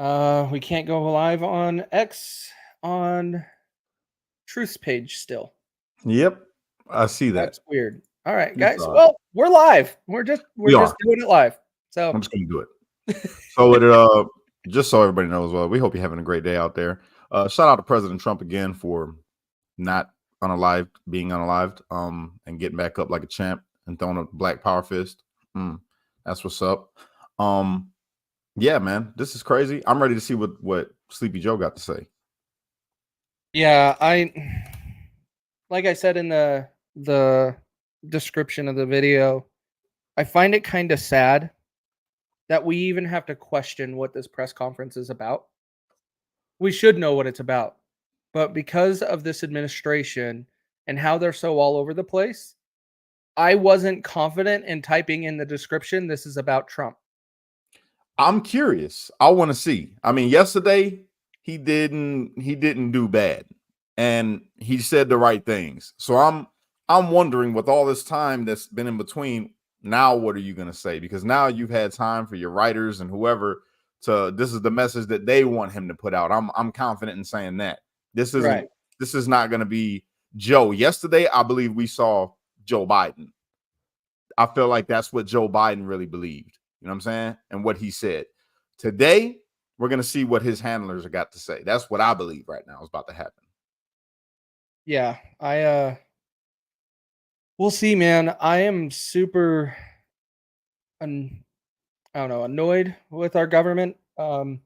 We can't go live on X on Truth's page still. Yep, I see that. That's weird. All right, It's guys. odd. Well, we're live. We're just We are. doing it live. So I'm just gonna do it. So just so everybody knows, we hope you're having a great day out there. Shout out to President Trump again for not being unalived, and getting back up like a champ and throwing a black power fist. That's what's up. Yeah, man, this is crazy. I'm ready to see what Sleepy Joe got to say. yeah, like I said in the description of the video, I find it kind of sad that we even have to question what this press conference is about. We should know what it's about. But because of this administration and how they're so all over the place, I wasn't confident in typing in the description this is about Trump. I'm curious. I want to see. I mean, yesterday he didn't do bad, and he said the right things. So I'm wondering, with all this time that's been in between, now what are you going to say? Because now you've had time for your writers and whoever this is the message that they want him to put out. I'm confident in saying that. This is not going to be Joe. Yesterday, I believe we saw Joe Biden. I feel like that's what Joe Biden really believed. You know what I'm saying? And what he said. Today, we're going to see what his handlers have got to say. That's what I believe right now is about to happen. Yeah, we'll see, man. I am super annoyed with our government. And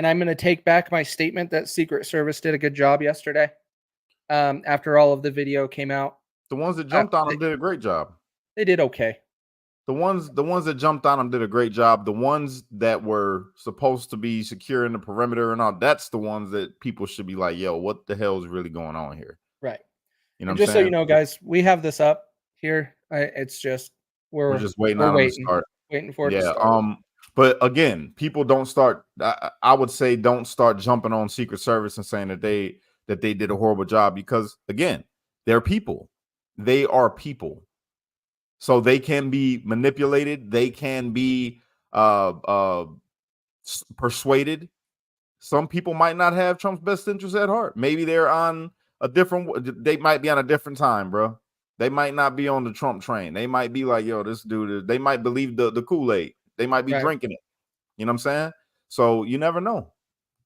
I'm going to take back my statement that Secret Service did a good job yesterday. After all of the video came out. The ones that jumped on him did a great job. They did okay. The ones that jumped on him did a great job. The ones that were supposed to be securing the perimeter and all, that's the ones that people should be like, yo, what the hell is really going on here? Right. You know, and just so you know, guys, we have this up here. It's just we're just waiting on them to start. Waiting for it to start. But again, people don't start. I would say don't start jumping on Secret Service and saying that they did a horrible job, because again, they're people. They are people. So they can be manipulated. They can be persuaded. Some people might not have Trump's best interest at heart. Maybe they're on they might be on a different time, bro. They might not be on the Trump train. They might be like, yo, this dude, they might believe the Kool-Aid. They might be drinking it. You know what I'm saying? So you never know.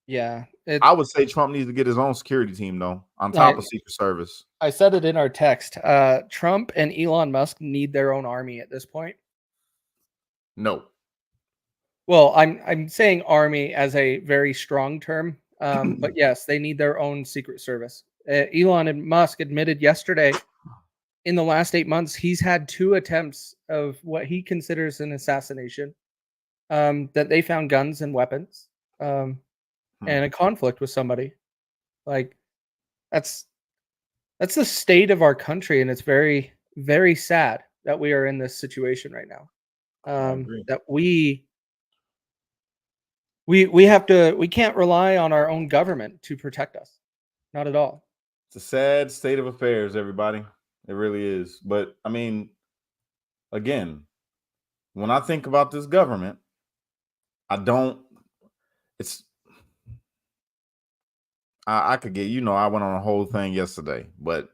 Yeah. I would say Trump needs to get his own security team, though, on top of Secret Service. I said it in our text. Trump and Elon Musk need their own army at this point. No. Well, I'm saying army as a very strong term. But yes, they need their own Secret Service. Elon and Musk admitted yesterday, in the last 8 months, he's had 2 attempts of what he considers an assassination. That they found guns and weapons, and a conflict with somebody. Like, that's the state of our country, and it's very, very sad that we are in this situation right now. That we can't rely on our own government to protect us. Not at all. It's a sad state of affairs, everybody. It really is. But I mean, again, when I think about this government, I could get, I went on a whole thing yesterday, but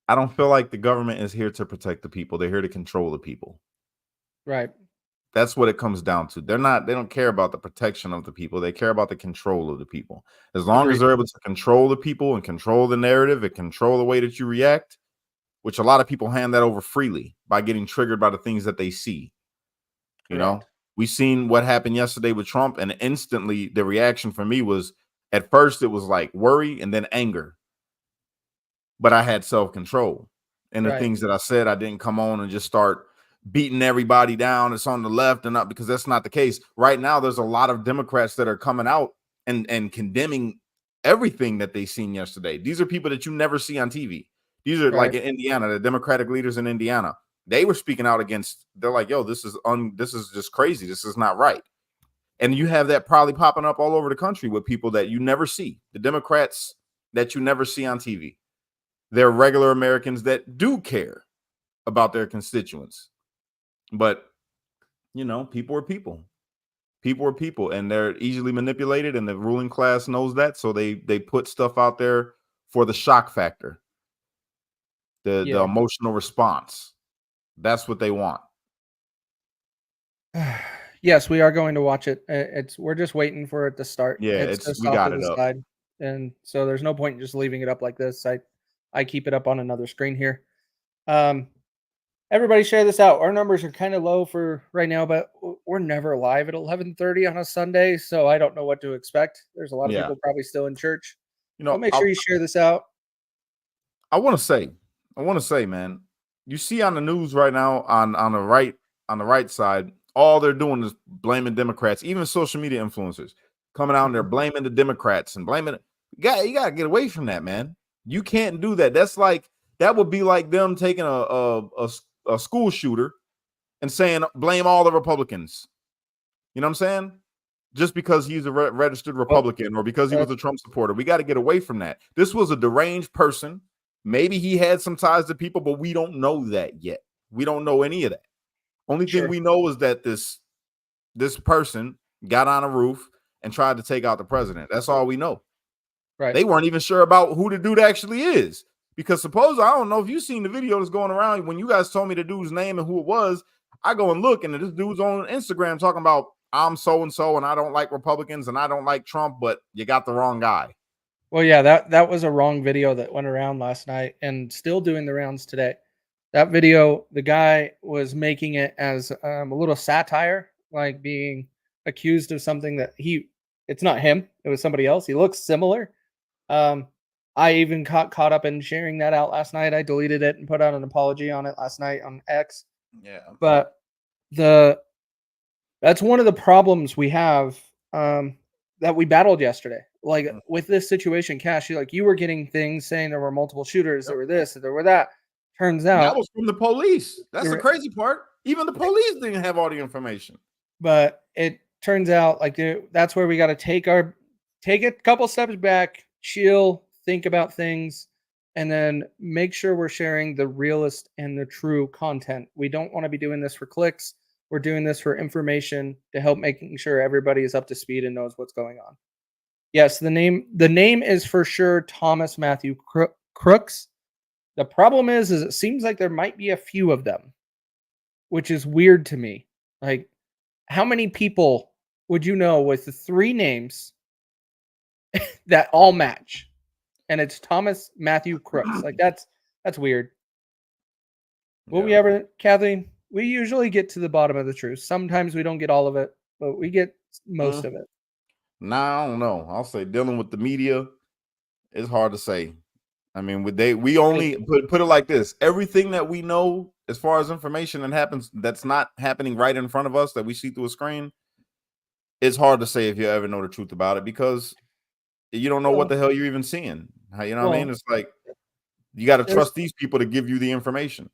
I don't feel like the government is here to protect the people. They're here to control the people. Right. That's what it comes down to. They don't care about the protection of the people. They care about the control of the people. As long as they're able to control the people and control the narrative and control the way that you react, which a lot of people hand that over freely by getting triggered by the things that they see. You know, we seen what happened yesterday with Trump, and instantly the reaction for me was, at first it was like worry and then anger. But I had self-control. And the things that I said, I didn't come on and just start beating everybody down. It's on the left and up, because that's not the case. Right now, there's a lot of Democrats that are coming out and condemning everything that they seen yesterday. These are people that you never see on TV. These are like in Indiana, the Democratic leaders in Indiana. They were speaking out against, they're like, yo, this is just crazy. This is not right. And you have that probably popping up all over the country with people that you never see. The Democrats that you never see on TV. They're regular Americans that do care about their constituents. But, people are people. People are people, and they're easily manipulated, and the ruling class knows that, so they put stuff out there for the shock factor, the Yeah. emotional response. That's what they want. Yes, we are going to watch it. We're just waiting for it to start. Yeah, It's it's just we off got to it the up. side, and so there's no point in just leaving it up like this. I keep it up on another screen here. Um, Everybody share this out. Our numbers are kind of low for right now, but we're never live at 11:30 on a Sunday, so I don't know what to expect. There's a lot of Yeah, people probably still in church. you So know, make sure you share this out. I want to say, man, you see on the news right now on the right side, all they're doing is blaming Democrats, even social media influencers coming out and they're Mhm. blaming the Democrats and blaming it. You gotta get away from that, man. You can't do that. That would be like them taking a school shooter and saying blame all the Republicans. You know what I'm saying? Just because he's a registered Well, Republican or because he uh, was a Trump supporter. We got to get away from that. This was a deranged person. Maybe he had some ties to people, but we don't know that yet. We don't know any of that. Only thing sure, we know is that this person got on a roof and tried to take out the president. That's all we know. right. They weren't even sure about who the dude actually is. Because suppose I don't know if you've seen the video that's going around when you guys told me the dude's name and who it was. I go and look, and this dude's on Instagram talking about I'm so and so, and I don't like Republicans and I don't like Trump, but you got the wrong guy. Well, yeah, that was a wrong video that went around last night and still doing the rounds today. That video, the guy was making it as a little satire, like being accused of something that it's not him, it was somebody else. He looks similar. Um, I even caught up in sharing that out last night. I deleted it and put out an apology on it last night on X. Yeah. But the that's one of the problems we have, that we battled yesterday. Like, with this situation, Cash, you were getting things saying there were multiple shooters, there were this, there were that. Turns That out was from the police. That's the there crazy part. Even the police didn't have all the information. but it turns out, that's where we gotta take a couple steps back, chill, think about things, and then make sure we're sharing the realest and the true content. We don't wanna be doing this for clicks. We're doing this for information to help making sure everybody is up to speed and knows what's going on. Yes, the name is for sure Thomas Matthew Crooks. The problem is it seems like there might be a few of them, which is weird to me. Like, how many people would you know with the three names that all match? And it's Thomas Matthew Crooks. Like, that's weird. Will we Yeah. ever, Kathleen? We usually get to the bottom of the truth. Sometimes we don't get all of it, but we get most of it. Nah, I don't know. I'll say dealing with the media is hard to say. I mean, we only put it like this. Everything that we know as far as information that happens that's not happening right in front of us that we see through a screen, it's hard to say if you ever know the truth about it because you don't know what Well, the hell you're even seeing. You know what I mean? well, It's like you got to there's trust these people to give you the information.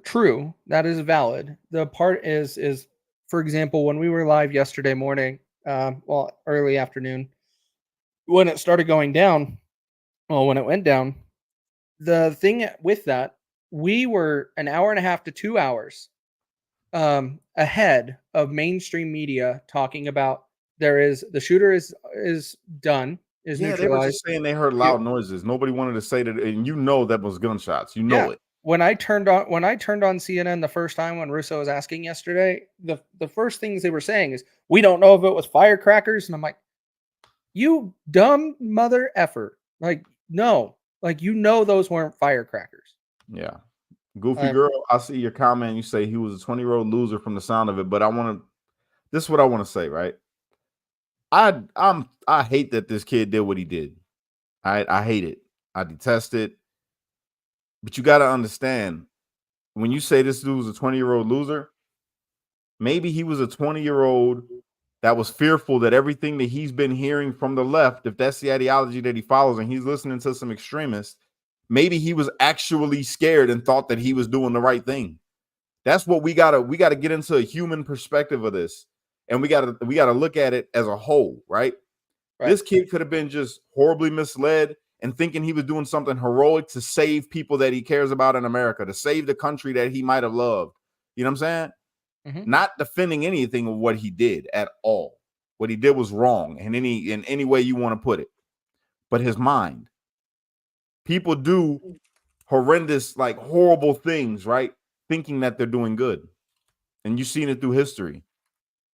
true. That is valid. The part is, for example, when we were live yesterday morning, early afternoon, when it started going down, when it went down, the thing with that, we were an hour and a half to 2 hours ahead of mainstream media talking about the shooter is done, is Yeah, they were neutralized. just saying they heard loud noises. Nobody wanted to say that, and you know that was gunshots. You Yeah. know it. When I turned on CNN the first time when Russo was asking yesterday, the first things they were saying is, "We don't know if it was firecrackers," and I'm like, "You dumb mother effer! Like, no, those weren't firecrackers." Yeah. Goofy Um, girl, I see your comment. You say he was a 20-year-old loser from the sound of it, but this is what I want to say, right? I hate that this kid did what he did. I hate it. I detest it. But you got to understand when you say this dude was a 20-year-old loser, maybe he was a 20-year-old that was fearful that everything that he's been hearing from the left, if that's the ideology that he follows, and he's listening to some extremists, maybe he was actually scared and thought that he was doing the right thing. That's what we gotta get into a human perspective of this, and we gotta look at it as a whole, right? right, This kid could have been just horribly misled and thinking he was doing something heroic to save people that he cares about in America, to save the country that he might have loved. You know what I'm saying? not defending anything of what he did at all. What he did was wrong in any way you want to put it. But his mind. People do horrendous, like horrible things, right? Thinking that they're doing good. And you've seen it through history.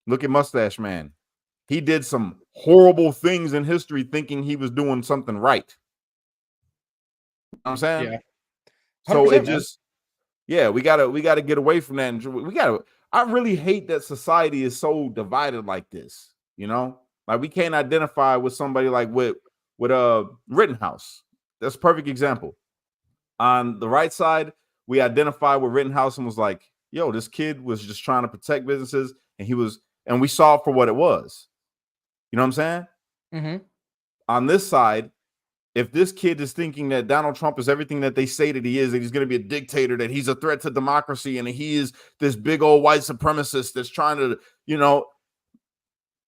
Look at Mustache Man. He did some horrible things in history thinking he was doing something right. You know what I'm saying? Yeah. So it man. just, we gotta get away from that. And I really hate that society is so divided like this. You know, like we can't identify with somebody like with Rittenhouse. That's a perfect example. On the right side, we identified with Rittenhouse and was like, yo, this kid was just trying to protect businesses, and we saw it for what it was. You know what I'm saying? On this side, if this kid is thinking that Donald Trump is everything that they say that he is, that he's going to be a dictator, that he's a threat to democracy, and he is this big old white supremacist that's trying to,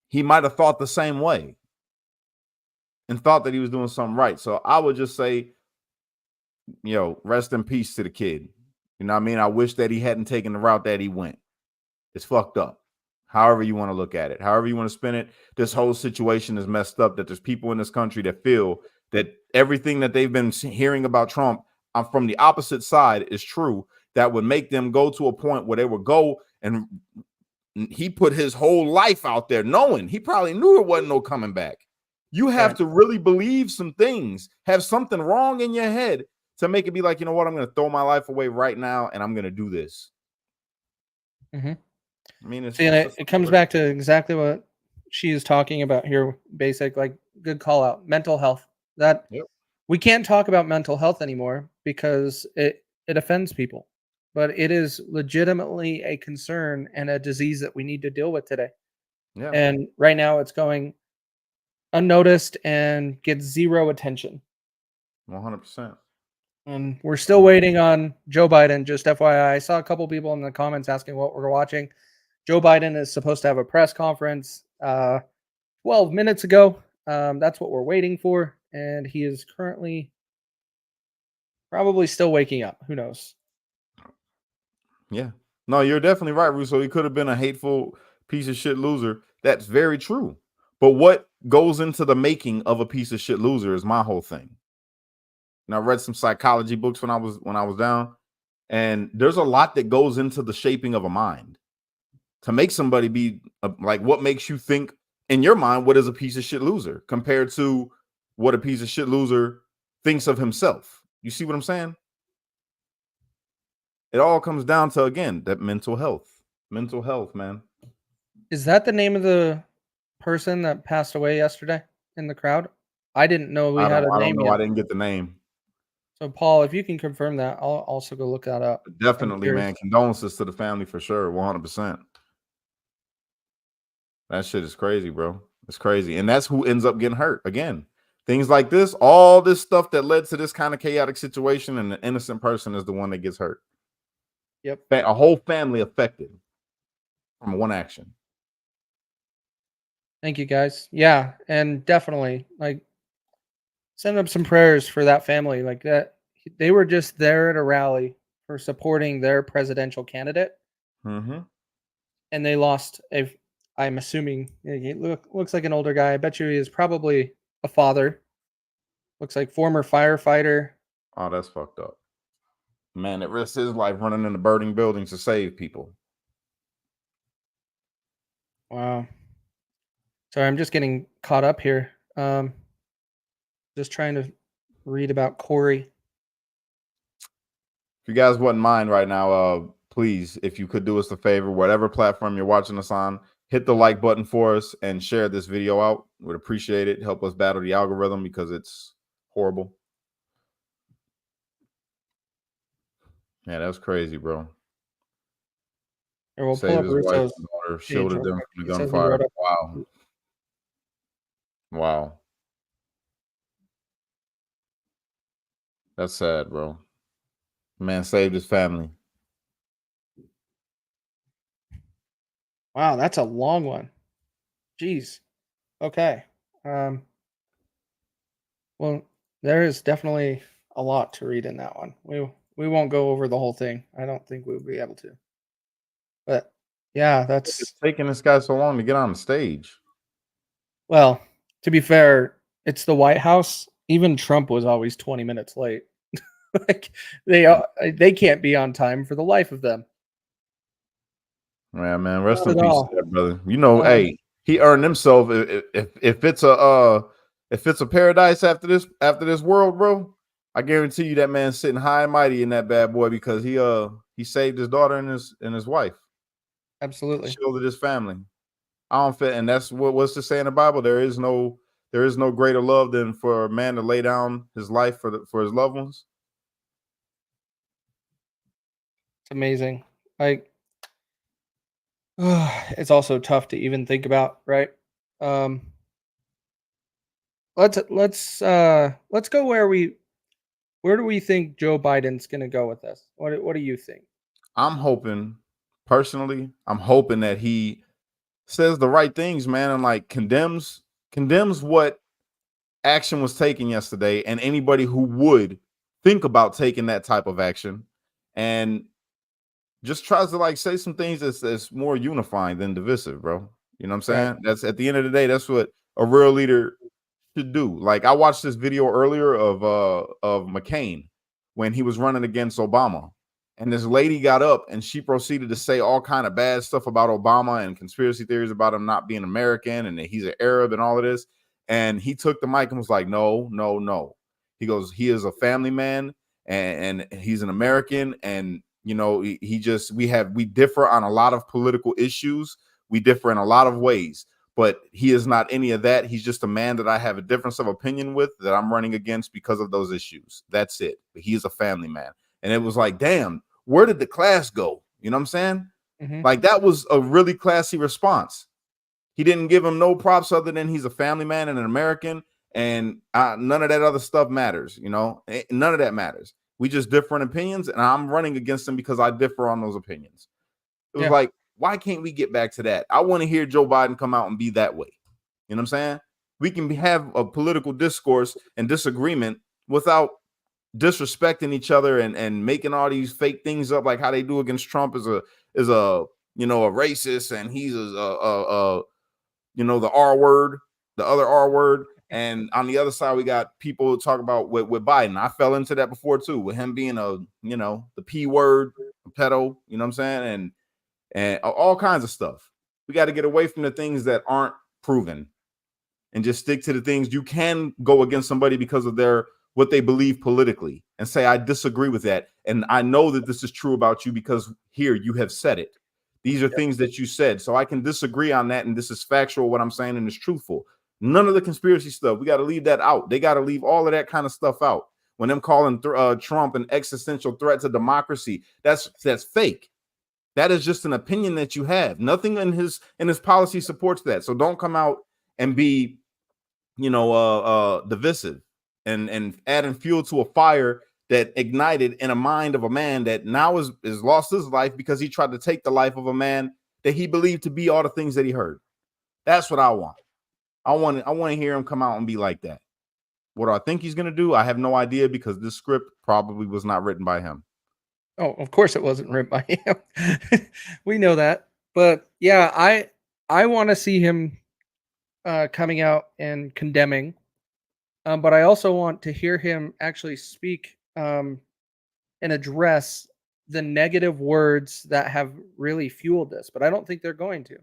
he might have thought the same way and thought that he was doing something right. So I would just say, rest in peace to the kid. You know what I mean? I wish that he hadn't taken the route that he went. It's fucked up. However you want to look at it, however you want to spin it, this whole situation is messed up, that there's people in this country that feel that everything that they've been hearing about Trump from the opposite side is true. That would make them go to a point where they would go, and he put his whole life out there knowing he probably knew there wasn't no coming back. You have to really believe some things, have something wrong in your head to make it be like, you know what, I'm going to throw my life away right now and I'm going to do this. I mean, it comes back to exactly what she is talking about here. Basic, like, good call out, mental health. That we can't talk about mental health anymore because it offends people, but it is legitimately a concern and a disease that we need to deal with today. And right now it's going unnoticed and gets zero attention. 100%. And we're still waiting on Joe Biden. Just FYI, I saw a couple people in the comments asking what we're watching. Joe Biden is supposed to have a press conference 12 minutes ago. That's what we're waiting for. And he is currently probably still waking up. Who knows? Yeah. No, you're definitely right, Russo. He could have been a hateful piece of shit loser. That's very true. But what goes into the making of a piece of shit loser is my whole thing. And I read some psychology books when I was down, and there's a lot that goes into the shaping of a mind to make somebody be like, what makes you think in your mind what is a piece of shit loser compared to what a piece of shit loser thinks of himself. You see what I'm saying? It all comes down to, again, that mental health, man. Is that the name of the person that passed away yesterday in the crowd? I didn't know we had a name. I don't know. Yet. I didn't get the name. So, Paul, if you can confirm that, I'll also go look that up. Definitely, man. Condolences to the family for sure. 100%. That shit is crazy, bro. It's crazy. And that's who ends up getting hurt. Again, things like this, all this stuff that led to this kind of chaotic situation, and the innocent person is the one that gets hurt. Yep. A whole family affected from one action. Thank you, guys. Yeah, and definitely, like, send up some prayers for that family. Like, that they were just there at a rally for supporting their presidential candidate, and they lost I'm assuming he looks like an older guy. I bet you he is probably a father. Looks like former firefighter. Oh, that's fucked up. Man, it risks his life running into burning buildings to save people. Wow. Sorry, I'm just getting caught up here. Just trying to read about Corey. If you guys wouldn't mind right now, please, if you could do us a favor, whatever platform you're watching us on, hit the like button for us and share this video out. Would appreciate it. Help us battle the algorithm because it's horrible. Yeah, that's crazy, bro. Here, we'll Save pull up his wife Russo's and daughter, page shielded real them quick. from He the says he wrote gunfire. up. Wow. Wow. That's sad, bro. Man saved his family. Wow, that's a long one. Jeez. Okay. Well, there is definitely a lot to read in that one. We won't go over the whole thing. I don't think we'll be able to. But Yeah, It's that's taking this guy so long to get on the stage. well, to be fair, it's the White House. Even Trump was always 20 minutes late. Like they can't be on time for the life of them. Yeah, man. Rest Not in at peace to all. that brother. You know, Um, hey, he earned himself. If it's a if it's a paradise after this world, bro, I guarantee you that man's sitting high and mighty in that bad boy because he saved his daughter and his wife, absolutely. shielded his family. I don't fit, and that's what's to say in the Bible. There is no greater love than for a man to lay down his life for his loved ones. It's amazing. Like it's also tough to even think about, right? Um, let's go where do we think Joe Biden's going to go with this? What do you think? I'm hoping, personally, I'm hoping that he says the right things, man, and like condemns what action was taken yesterday, and anybody who would think about taking that type of action, and just tries to like say some things that's more unifying than divisive, bro. You know what I'm Right. saying? That's at the end of the day, that's what a real leader should do. Like I watched this video earlier of McCain when he was running against Obama. And this lady got up and she proceeded to say all kind of bad stuff about Obama and conspiracy theories about him not being American and that he's an Arab and all of this. And he took the mic and was like, no, no, no. He goes, he is a family man and he's an American. And you know, he just we differ on a lot of political issues. We differ in a lot of ways, but he is not any of that. He's just a man that I have a difference of opinion with that I'm running against because of those issues. That's it. But he is a family man. And it was like, damn, where did the class go? You know what I'm saying? Hmm. Like that was a really classy response. He didn't give him no props other than he's a family man and an American, and none of that other stuff matters. You know, none of that matters. We just different opinions, and I'm running against him because I differ on those opinions. It was Yeah. like, why can't we get back to that? I want to hear Joe Biden come out and be that way. You know what I'm saying? We can have a political discourse and disagreement without disrespecting each other and making all these fake things up like how they do against Trump is a you know a racist and he's a you know the R word, the other R word. And on the other side, we got people talk about with Biden. I fell into that before too, with him being a you know the P word, pedo. You know what I'm saying? And all kinds of stuff. We got to get away from the things that aren't proven and just stick to the things you can go against somebody because of their what they believe politically and say I disagree with that and I know that this is true about you because here you have said it. These are things that you said, so I can disagree on that, and this is factual what I'm saying and it's truthful. None of the conspiracy stuff, we got to leave that out. They got to leave all of that kind of stuff out. When them calling Trump an existential threat to democracy, that's fake. That is just an opinion that you have. Nothing in his policy supports that. So don't come out and be you know, divisive and adding fuel to a fire that ignited in a mind of a man that now is lost his life because he tried to take the life of a man that he believed to be all the things that he heard. That's what I want. I want to hear him come out and be like that. What do I think he's going to do? I have no idea because this script probably was not written by him. Oh, of course it wasn't written by him. We know that. But yeah, I want to see him coming out and condemning. But I also want to hear him actually speak and address the negative words that have really fueled this. But I don't think they're going to.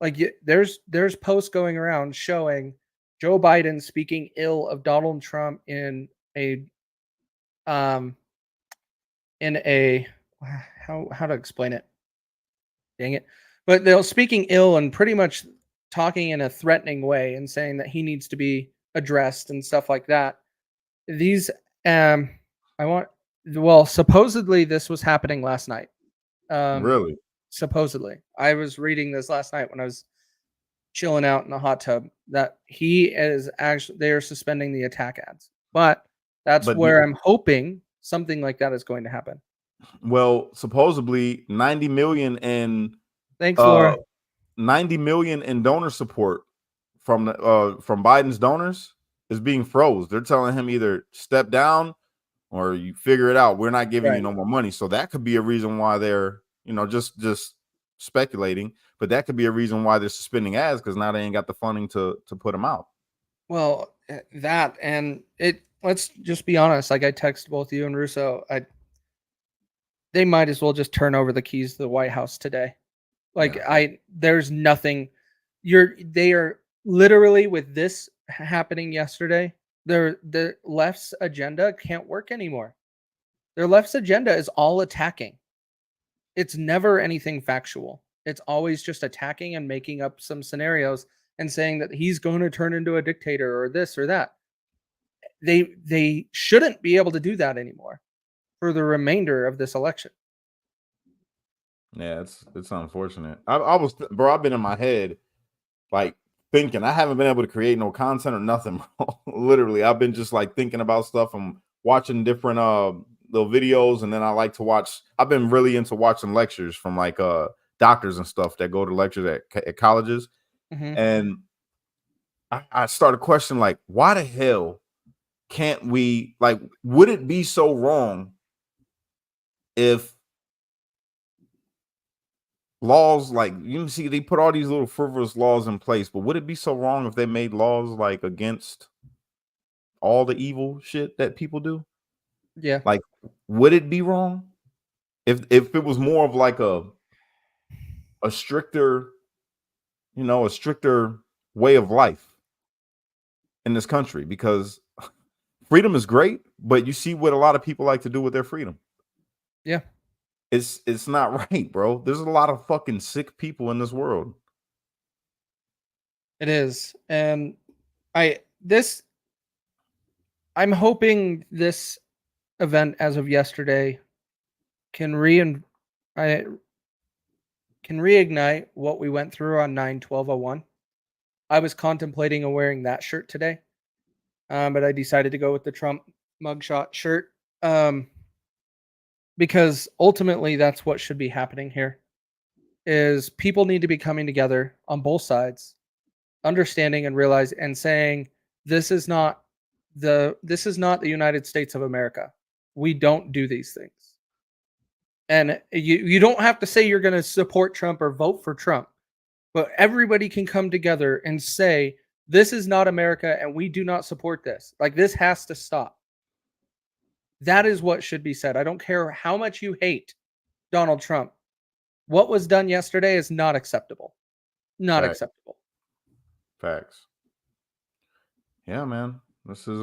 Like there's posts going around showing Joe Biden speaking ill of Donald Trump a um in a how to explain it. Dang it. But they're speaking ill and pretty much talking in a threatening way and saying that he needs to be addressed and stuff like that. These I want well, supposedly this was happening last night. Um Really? supposedly. I was reading this last night when I was chilling out in the hot tub that he is actually they are suspending the attack ads. But that's But where I'm hoping something like that is going to happen. well, supposedly 90 million in Thanks, uh Laura. 90 million in donor support from Biden's donors is being froze. They're telling him either step down or you figure it out. We're not giving you Right. no more money. So that could be a reason why they're, you know, just speculating, but that could be a reason why they're suspending ads, because now they ain't got the funding to put them out. Well, that and it. Let's just be honest. Like I text both you and Russo. They might as well just turn over the keys to the White House today. Like Yeah. there's nothing. They are literally with this happening yesterday. The left's agenda can't work anymore. Their left's agenda is all attacking. It's never anything factual. It's always just attacking and making up some scenarios and saying that he's going to turn into a dictator or this or that. They shouldn't be able to do that anymore for the remainder of this election. Yeah, it's unfortunate. I was, bro, I've been in my head like thinking. I haven't been able to create no content or nothing, bro. Literally, I've been just like thinking about stuff. I'm watching different little videos, and then I like to watch. I've been really into watching lectures from like doctors and stuff that go to lectures at colleges. And I started questioning, like, why the hell can't we, like, would it be so wrong if laws, like, you see they put all these little frivolous laws in place, but would it be so wrong if they made laws like against all the evil shit that people do? Yeah. Like, would it be wrong if it was more of like a stricter, a stricter way of life in this country? Because freedom is great, but you see what a lot of people like to do with their freedom. Yeah. It's not right, bro. There's a lot of fucking sick people in this world. It is. And I'm hoping this event as of yesterday can I can reignite what we went through on 9/12/01. I was contemplating wearing that shirt today, but I decided to go with the Trump mugshot shirt because ultimately that's what should be happening here. Is people need to be coming together on both sides, understanding and realize and saying this is not the United States of America. We don't do these things. And you don't have to say you're going to support Trump or vote for Trump, but everybody can come together and say this is not America and we do not support this. Like this has to stop. That is what should be said. I don't care how much you hate Donald Trump. What was done yesterday is not acceptable. Not Facts. acceptable. Facts. Yeah, man. This is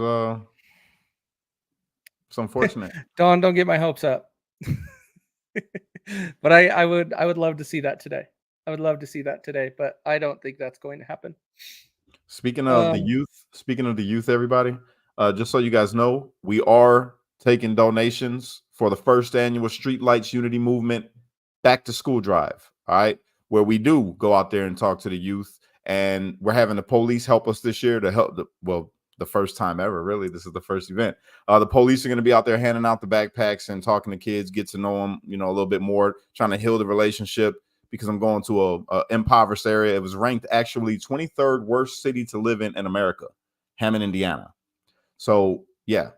it's unfortunate. Don, don't get my hopes up. But I would love to see that today. I would love to see that today, but I don't think that's going to happen. Speaking of the youth, everybody, just so you guys know, we are taking donations for the first annual Streetlights Unity Movement Back to School Drive. All right, where we do go out there and talk to the youth, and we're having the police help us this year to help the first time ever. Really, this is the first event. The police are going to be out there handing out the backpacks and talking to kids, get to know them, a little bit more, trying to heal the relationship. Because I'm going to a impoverished area. It was ranked actually 23rd worst city to live in America, Hammond, Indiana. So yeah,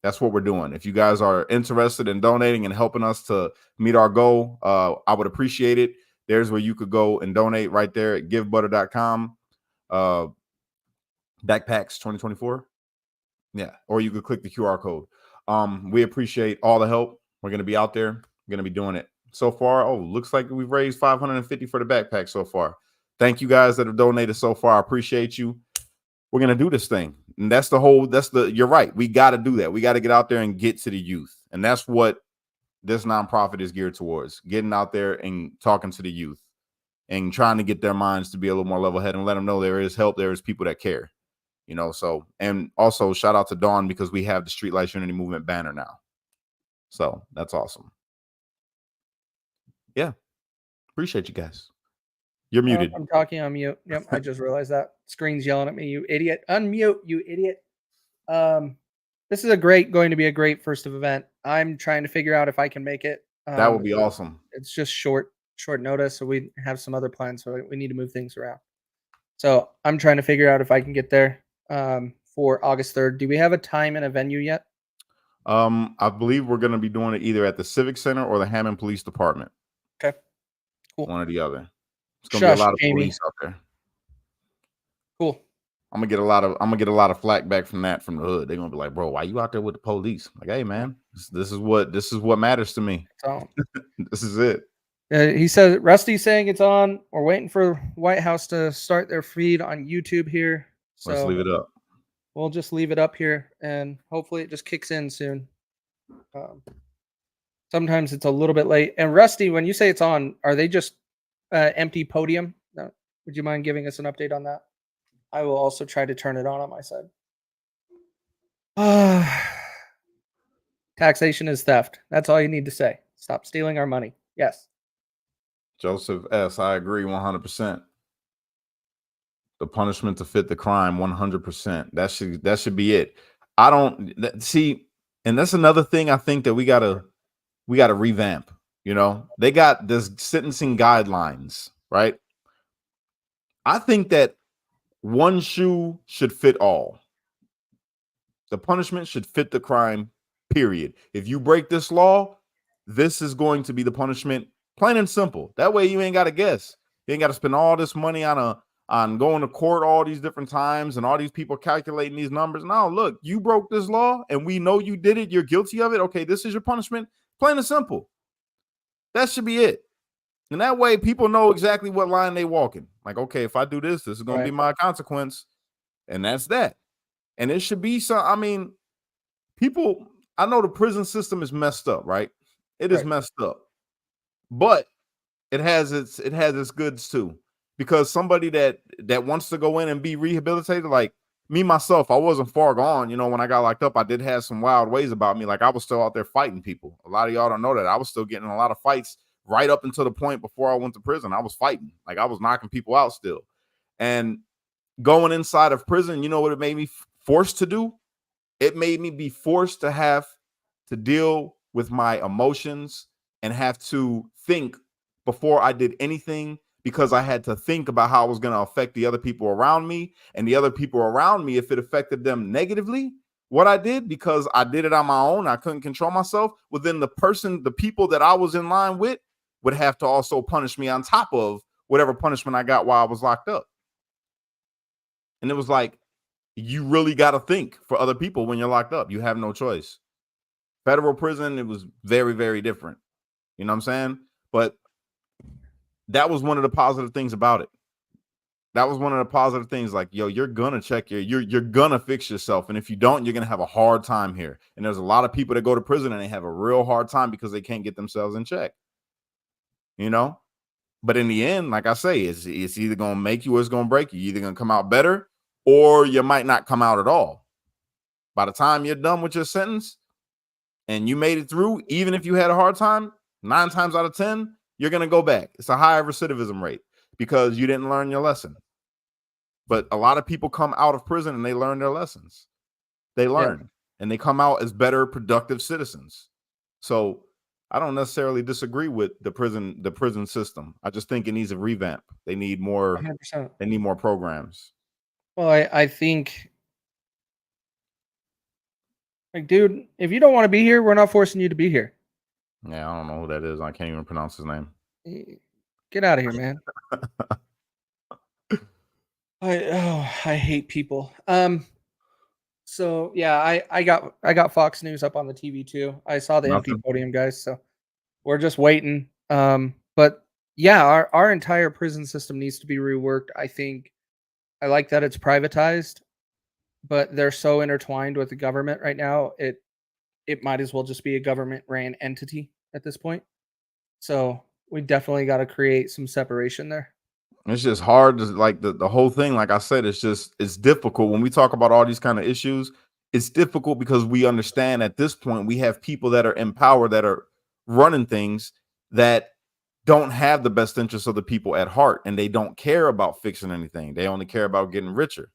that's what we're doing. If you guys are interested in donating and helping us to meet our goal, I would appreciate it. There's where you could go and donate right there at givebutter.com. Backpacks 2024. Yeah, or you could click the QR code. We appreciate all the help. We're going to be out there. We're going to be doing it. So far, looks like we've raised $550 for the backpack so far. Thank you guys that have donated so far. I appreciate you. We're going to do this thing. And you're right. We got to do that. We got to get out there and get to the youth. And that's what this nonprofit is geared towards, getting out there and talking to the youth and trying to get their minds to be a little more level headed and let them know there is help. There is people that care, so, and also shout out to Dawn because we have the Streetlights Unity Movement banner now. So that's awesome. Yeah. Appreciate you guys. You're muted. I'm talking on mute. Yep, I just realized that. Screen's yelling at me, you idiot. Unmute, you idiot. This is going to be a great first event. I'm trying to figure out if I can make it. That would be awesome. It's just short notice, so we have some other plans, so we need to move things around. So I'm trying to figure out if I can get there for August 3rd. Do we have a time and a venue yet? I believe we're going to be doing it either at the Civic Center or the Hammond Police Department. Okay. Cool. One or the other. It's gonna be a Shush, lot of Jamie. police out there. Cool. I'm gonna get a lot of flack back from the hood. They're gonna be like, bro, why you out there with the police? Like, hey man, this is what matters to me. So, This is it. he said Rusty's saying it's on. We're waiting for White House to start their feed on YouTube here. Let's So leave it up. we'll just leave it up here and hopefully it just kicks in soon. Sometimes it's a little bit late. And Rusty, when you say it's on, are they just empty podium? No. Would you mind giving us an update on that? I will also try to turn it on my side. Taxation is theft. That's all you need to say. Stop stealing our money. Yes. Joseph S. I agree 100%. The punishment to fit the crime 100%. That should be it. I don't see, and that's another thing I think that we gotta revamp. You know, they got this sentencing guidelines, right? I think that one shoe should fit all. The punishment should fit the crime, period. If you break this law, this is going to be the punishment, plain and simple. That way you ain't got to guess. You ain't got to spend all this money on going to court all these different times and all these people calculating these numbers. No, look, you broke this law and we know you did it. You're guilty of it. Okay, this is your punishment. Plain and simple. That should be it. And that way people know exactly what line they walking. Like, okay, if I do this, this is going to be my consequence. And that's that. And it should be some, I mean, people, I know the prison system is messed up, right? It is messed up. But it has its goods too. Because somebody that wants to go in and be rehabilitated, like me myself, I wasn't far gone. You know, when I got locked up, I did have some wild ways about me. Like I was still out there fighting people. A lot of y'all don't know that. I was still getting in a lot of fights right up until the point before I went to prison. I was fighting. Like I was knocking people out still. And going inside of prison, you know what it made me forced to do? It made me be forced to have to deal with my emotions and have to think before I did anything, because I had to think about how it was going to affect the other people around me, and the other people around me, if it affected them negatively, what I did, because I did it on my own, I couldn't control myself, well, then the people that I was in line with would have to also punish me on top of whatever punishment I got while I was locked up. And it was like, you really got to think for other people when you're locked up. You have no choice. Federal prison, it was very, very different. You know what I'm saying? But that was one of the positive things about it. That was one of the positive things. Like, yo, you're gonna check you're gonna fix yourself, and if you don't, you're gonna have a hard time here. And there's a lot of people that go to prison and they have a real hard time because they can't get themselves in check. You know, but in the end, like I say, it's either gonna make you or it's gonna break you. You're either gonna come out better, or you might not come out at all. By the time you're done with your sentence and you made it through, even if you had a hard time, 9 times out of 10, you're going to go back. It's a higher recidivism rate because you didn't learn your lesson. But a lot of people come out of prison and they learn their lessons. They learn and they come out as better, productive citizens. So I don't necessarily disagree with the prison system. I just think it needs a revamp. They need more. 100%. They need more programs. Well, I think, like, dude, if you don't want to be here, we're not forcing you to be here. Yeah, I don't know who that is. I can't even pronounce his name. Get out of here, man. I hate people. So yeah, I got Fox News up on the TV too. I saw the empty podium, guys. So we're just waiting. But yeah, our entire prison system needs to be reworked. I think I like that it's privatized, but they're so intertwined with the government right now. It might as well just be a government ran entity at this point. So we definitely got to create some separation there. It's just hard to, like, the whole thing, like I said, it's difficult when we talk about all these kind of issues. It's difficult because we understand at this point we have people that are in power that are running things that don't have the best interests of the people at heart, and they don't care about fixing anything. They only care about getting richer,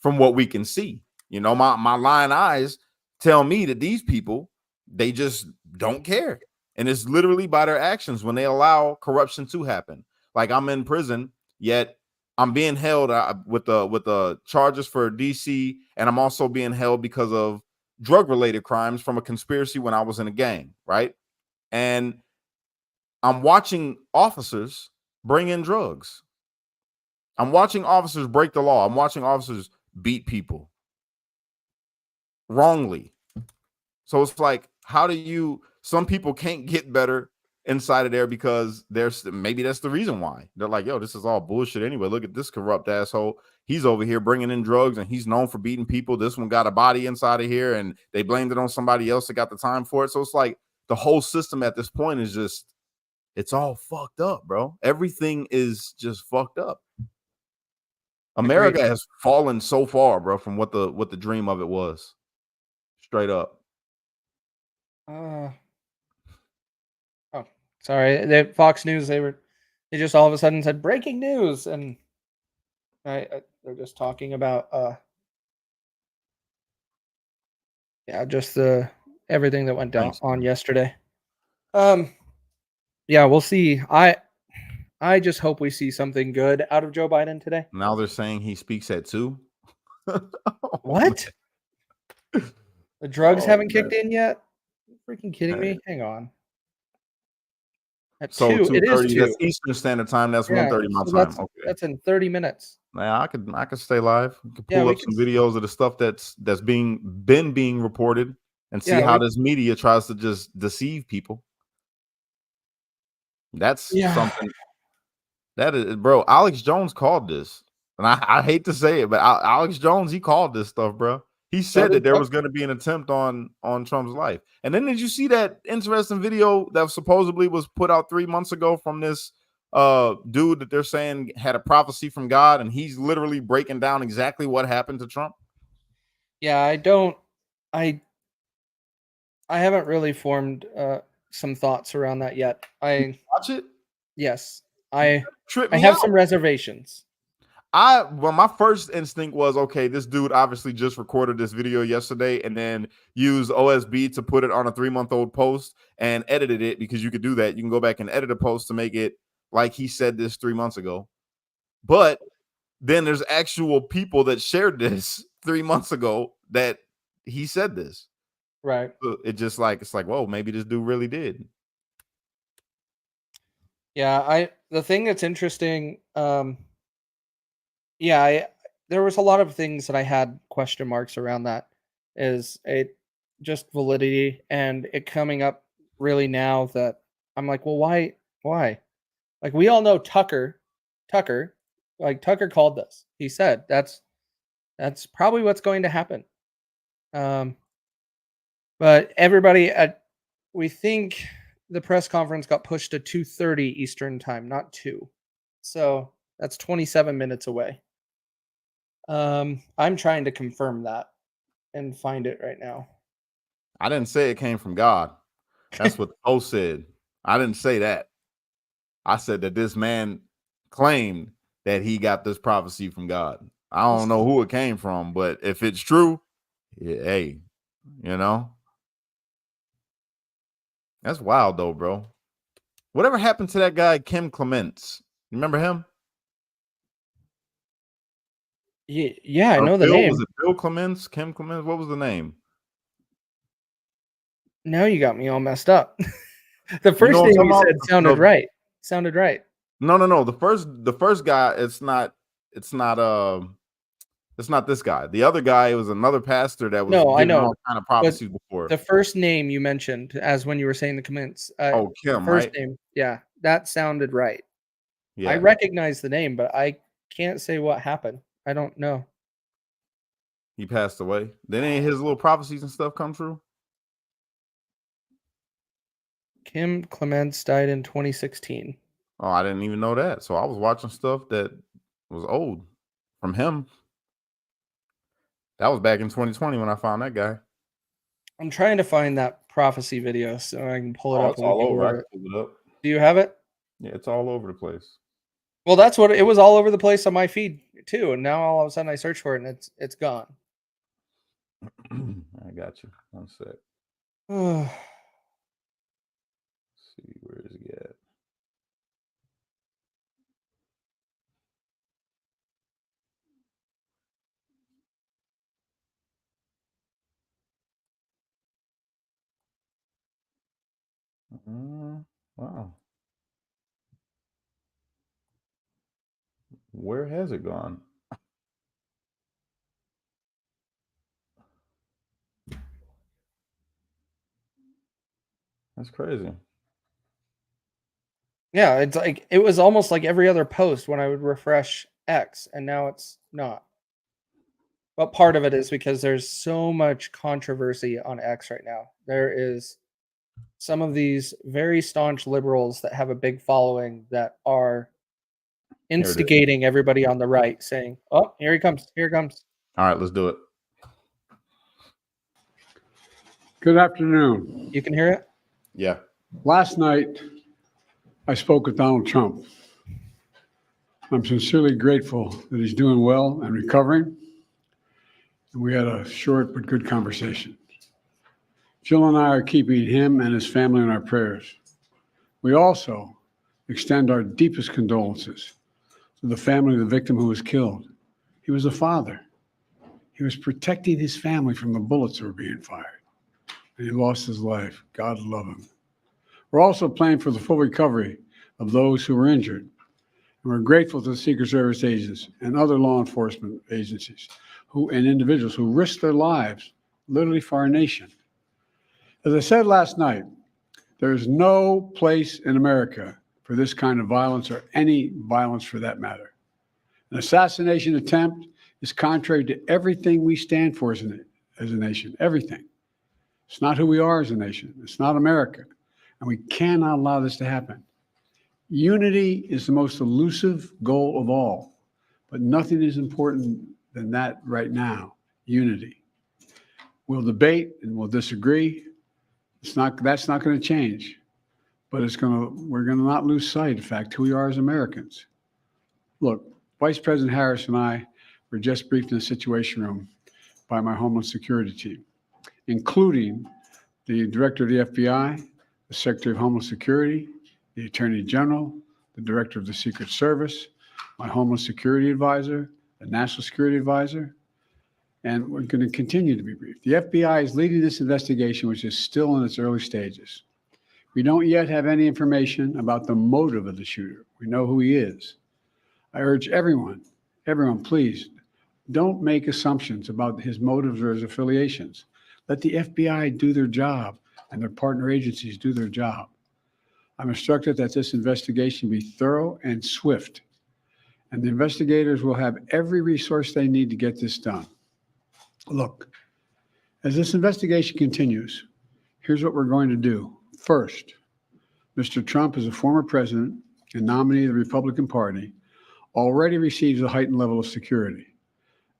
from what we can see. You know, my lying eyes tell me that these people, they just don't care. And it's literally by their actions when they allow corruption to happen. Like, I'm in prison, yet I'm being held with the charges for DC, and I'm also being held because of drug-related crimes from a conspiracy when I was in a gang, right? And I'm watching officers bring in drugs. I'm watching officers break the law. I'm watching officers beat people wrongly. So it's like, how do you? Some people can't get better inside of there because there's maybe that's the reason why they're like, yo, this is all bullshit anyway. Look at this corrupt asshole. He's over here bringing in drugs and he's known for beating people. This one got a body inside of here and they blamed it on somebody else that got the time for it. So it's like the whole system at this point is just, it's all fucked up, bro. Everything is just fucked up. Agreed. America has fallen so far, bro, from what the dream of it was. Straight up. Oh, sorry. Fox News, they just all of a sudden said breaking news, and they're just talking about yeah, just the everything that went down Thanks, on man. yesterday. Um, yeah, we'll see. I just hope we see something good out of Joe Biden today. Now they're saying he speaks at 2. Oh, man. What? The drugs Oh, haven't man. kicked in yet? You freaking kidding Hey. me? Hang on. At So 2, it is 2:30, 2. that's Eastern Standard Time. That's Yeah, 1:30 my so time. Okay. that's in 30 minutes. Now I could stay live. We could Yeah, pull we up can some videos of the stuff that's being reported and see yeah, how this media tries to just deceive people. That's yeah, something that is, bro. Alex Jones called this, and I hate to say it, but Alex Jones, he called this stuff, bro. He so said that did there was Tucker. going to be an attempt on Trump's life. And then did you see that interesting video that supposedly was put out 3 months ago from this dude that they're saying had a prophecy from God, and he's literally breaking down exactly what happened to Trump? Yeah, I don't I I haven't really formed, some thoughts around that yet. Watch it. Yes, I Trip I me have out. some reservations. My first instinct was, okay, this dude obviously just recorded this video yesterday and then used OSB to put it on a 3-month-old post and edited it, because you could do that. You can go back and edit a post to make it like he said this 3 months ago. But then there's actual people that shared this 3 months ago that he said this. Right. So it's like, whoa, maybe this dude really did. Yeah, the thing that's interesting, yeah, there was a lot of things that I had question marks around that, is it just validity and it coming up really now that I'm like, "Well, why?" Like, we all know Tucker, like, Tucker called this. He said, "That's probably what's going to happen." Um, but everybody at we think the press conference got pushed to 2:30 Eastern time, not 2. So, that's 27 minutes away. I'm trying to confirm that and find it right now. I didn't say it came from God. That's what the post said. I didn't say that. I said that this man claimed that he got this prophecy from God. I don't know who it came from, but if it's true, yeah, hey, you know, that's wild though, bro. Whatever happened to that guy, Kim Clements? You remember him? Yeah, I Or know the Bill? Was name. it Bill Clements? Kim Clements? What was the name? Now you got me all messed up. The You know first what I'm name talking you about? said sounded right. Sounded right. No. The first guy, it's not this guy. The other guy was another pastor that was No, I giving all know. kind of But prophecies before. the first name you mentioned as when you were saying the comments, Oh, the Kim, first right? name, yeah, that sounded right. I Yeah. recognize the name, but I can't say what happened. I don't know. He passed away. Then any of his little prophecies and stuff come true? Kim Clements died in 2016. Oh, I didn't even know that. So I was watching stuff that was old from him. That was back in 2020 when I found that guy. I'm trying to find that prophecy video so I can pull it Oh, up it's and we all can go over. I over can it. pull it up. Do you have it? Yeah, it's all over the place. Well, that's what it was all over the place on my feed too, and now all of a sudden I search for it and it's gone. I got you. One sec. Let's Yeah, see, where is he at? Wow. Where has it gone? That's crazy. Yeah, it's like it was almost like every other post when I would refresh X, and now it's not. But part of it is because there's so much controversy on X right now. There is some of these very staunch liberals that have a big following that are instigating everybody on the right, saying, "Oh, here he comes! Here he comes!" All right, let's do it. Good afternoon. You can hear it. Yeah. Last night, I spoke with Donald Trump. I'm sincerely grateful that he's doing well and recovering. And we had a short but good conversation. Jill and I are keeping him and his family in our prayers. We also extend our deepest condolences to the family of the victim who was killed. He was a father. He was protecting his family from the bullets that were being fired. And he lost his life. God love him. We're also praying for the full recovery of those who were injured. And we're grateful to the Secret Service agents and other law enforcement agencies and individuals who risked their lives literally for our nation. As I said last night, there is no place in America for this kind of violence or any violence for that matter. An assassination attempt is contrary to everything we stand for as a nation, everything. It's not who we are as a nation. It's not America. And we cannot allow this to happen. Unity is the most elusive goal of all, but nothing is important than that right now, unity. We'll debate and we'll disagree. That's not going to change, but we're going to not lose sight of fact who we are as Americans. Look, Vice President Harris and I were just briefed in the Situation Room by my Homeland Security team, including the Director of the FBI, the Secretary of Homeland Security, the Attorney General, the Director of the Secret Service, my Homeland Security Advisor, the National Security Advisor, and we're going to continue to be briefed. The FBI is leading this investigation, which is still in its early stages. We don't yet have any information about the motive of the shooter. We know who he is. I urge everyone, please, don't make assumptions about his motives or his affiliations. Let the FBI do their job and their partner agencies do their job. I'm instructed that this investigation be thorough and swift, and the investigators will have every resource they need to get this done. Look, as this investigation continues, here's what we're going to do. First, Mr. Trump, as a former president and nominee of the Republican Party, already receives a heightened level of security.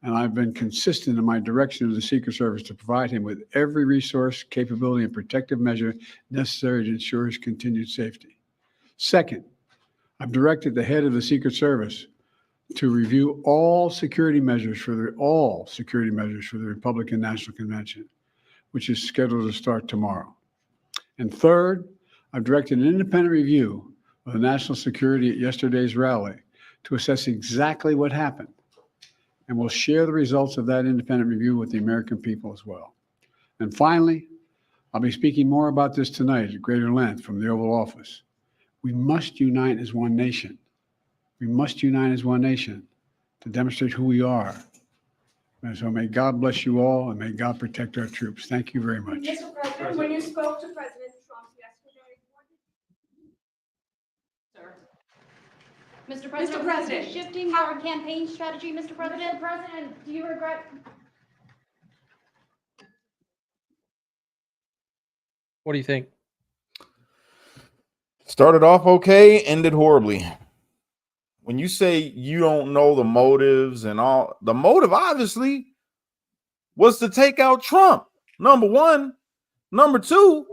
And I've been consistent in my direction to the Secret Service to provide him with every resource, capability, and protective measure necessary to ensure his continued safety. Second, I've directed the head of the Secret Service to review all security measures for the Republican National Convention, which is scheduled to start tomorrow. And third, I've directed an independent review of the national security at yesterday's rally to assess exactly what happened. And we'll share the results of that independent review with the American people as well. And finally, I'll be speaking more about this tonight at greater length from the Oval Office. We must unite as one nation. We must unite as one nation to demonstrate who we are. And so may God bless you all, and may God protect our troops. Thank you very much. Mr. President, when you spoke to President Trump yesterday, what did sir? Mr. President, Mr. President, shifting our campaign strategy, Mr. President. Mr. President, do you regret? What do you think? Started off okay, ended horribly. When you say you don't know the motives and all, the motive obviously was to take out Trump. Number one. Number two,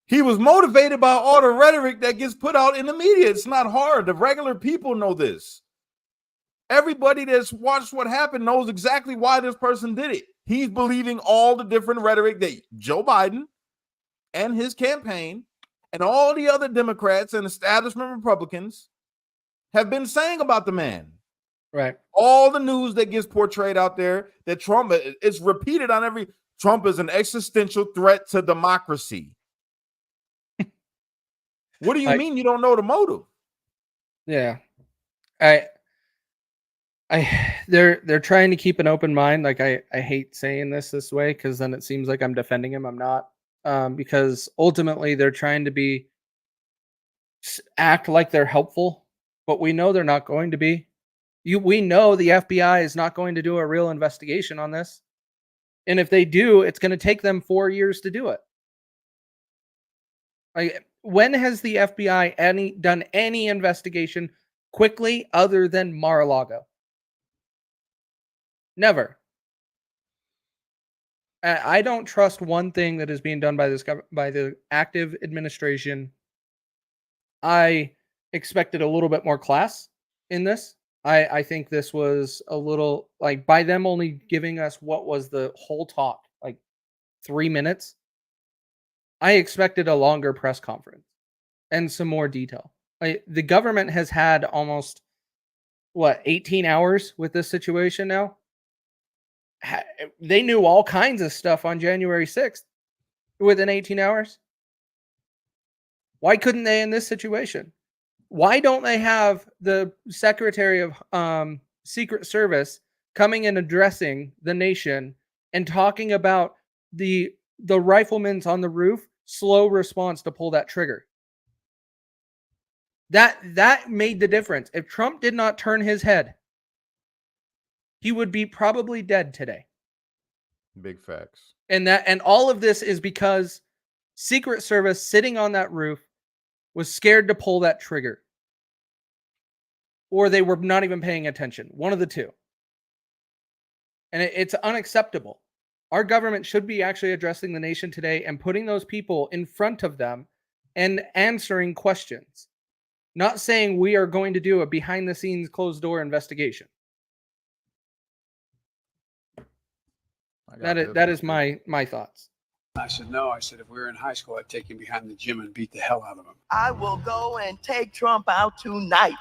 he was motivated by all the rhetoric that gets put out in the media. It's not hard. The regular people know this. Everybody that's watched what happened knows exactly why this person did it. He's believing all the different rhetoric that Joe Biden and his campaign and all the other Democrats and establishment Republicans have been saying about the man. Right. All the news that gets portrayed out there that Trump, it's repeated on every, Trump is an existential threat to democracy. What do you mean you don't know the motive? Yeah. They're trying to keep an open mind. Like I hate saying this way because then it seems like I'm defending him. I'm not. Because ultimately they're trying to act like they're helpful, but we know they're not going to be. We know the FBI is not going to do a real investigation on this. And if they do, it's going to take them 4 years to do it. Like, when has the FBI done any investigation quickly other than Mar-a-Lago? Never. I don't trust one thing that is being done by by the active administration. I expected a little bit more class in this. I think this was a little like by them only giving us what was the whole talk, like 3 minutes. I expected a longer press conference and some more detail. The government has had almost 18 hours with this situation now. They knew all kinds of stuff on January 6th within 18 hours. Why couldn't they in this situation? Why don't they have the Secretary of Secret Service coming and addressing the nation and talking about the riflemen's on the roof slow response to pull that trigger? That made the difference. If Trump did not turn his head, he would be probably dead today. Big facts. And all of this is because Secret Service sitting on that roof was scared to pull that trigger. Or they were not even paying attention. One of the two. And it's unacceptable. Our government should be actually addressing the nation today and putting those people in front of them and answering questions. Not saying we are going to do a behind the scenes closed door investigation. That is my thoughts. I said, no. I said, if we were in high school, I'd take him behind the gym and beat the hell out of him. I will go and take Trump out tonight.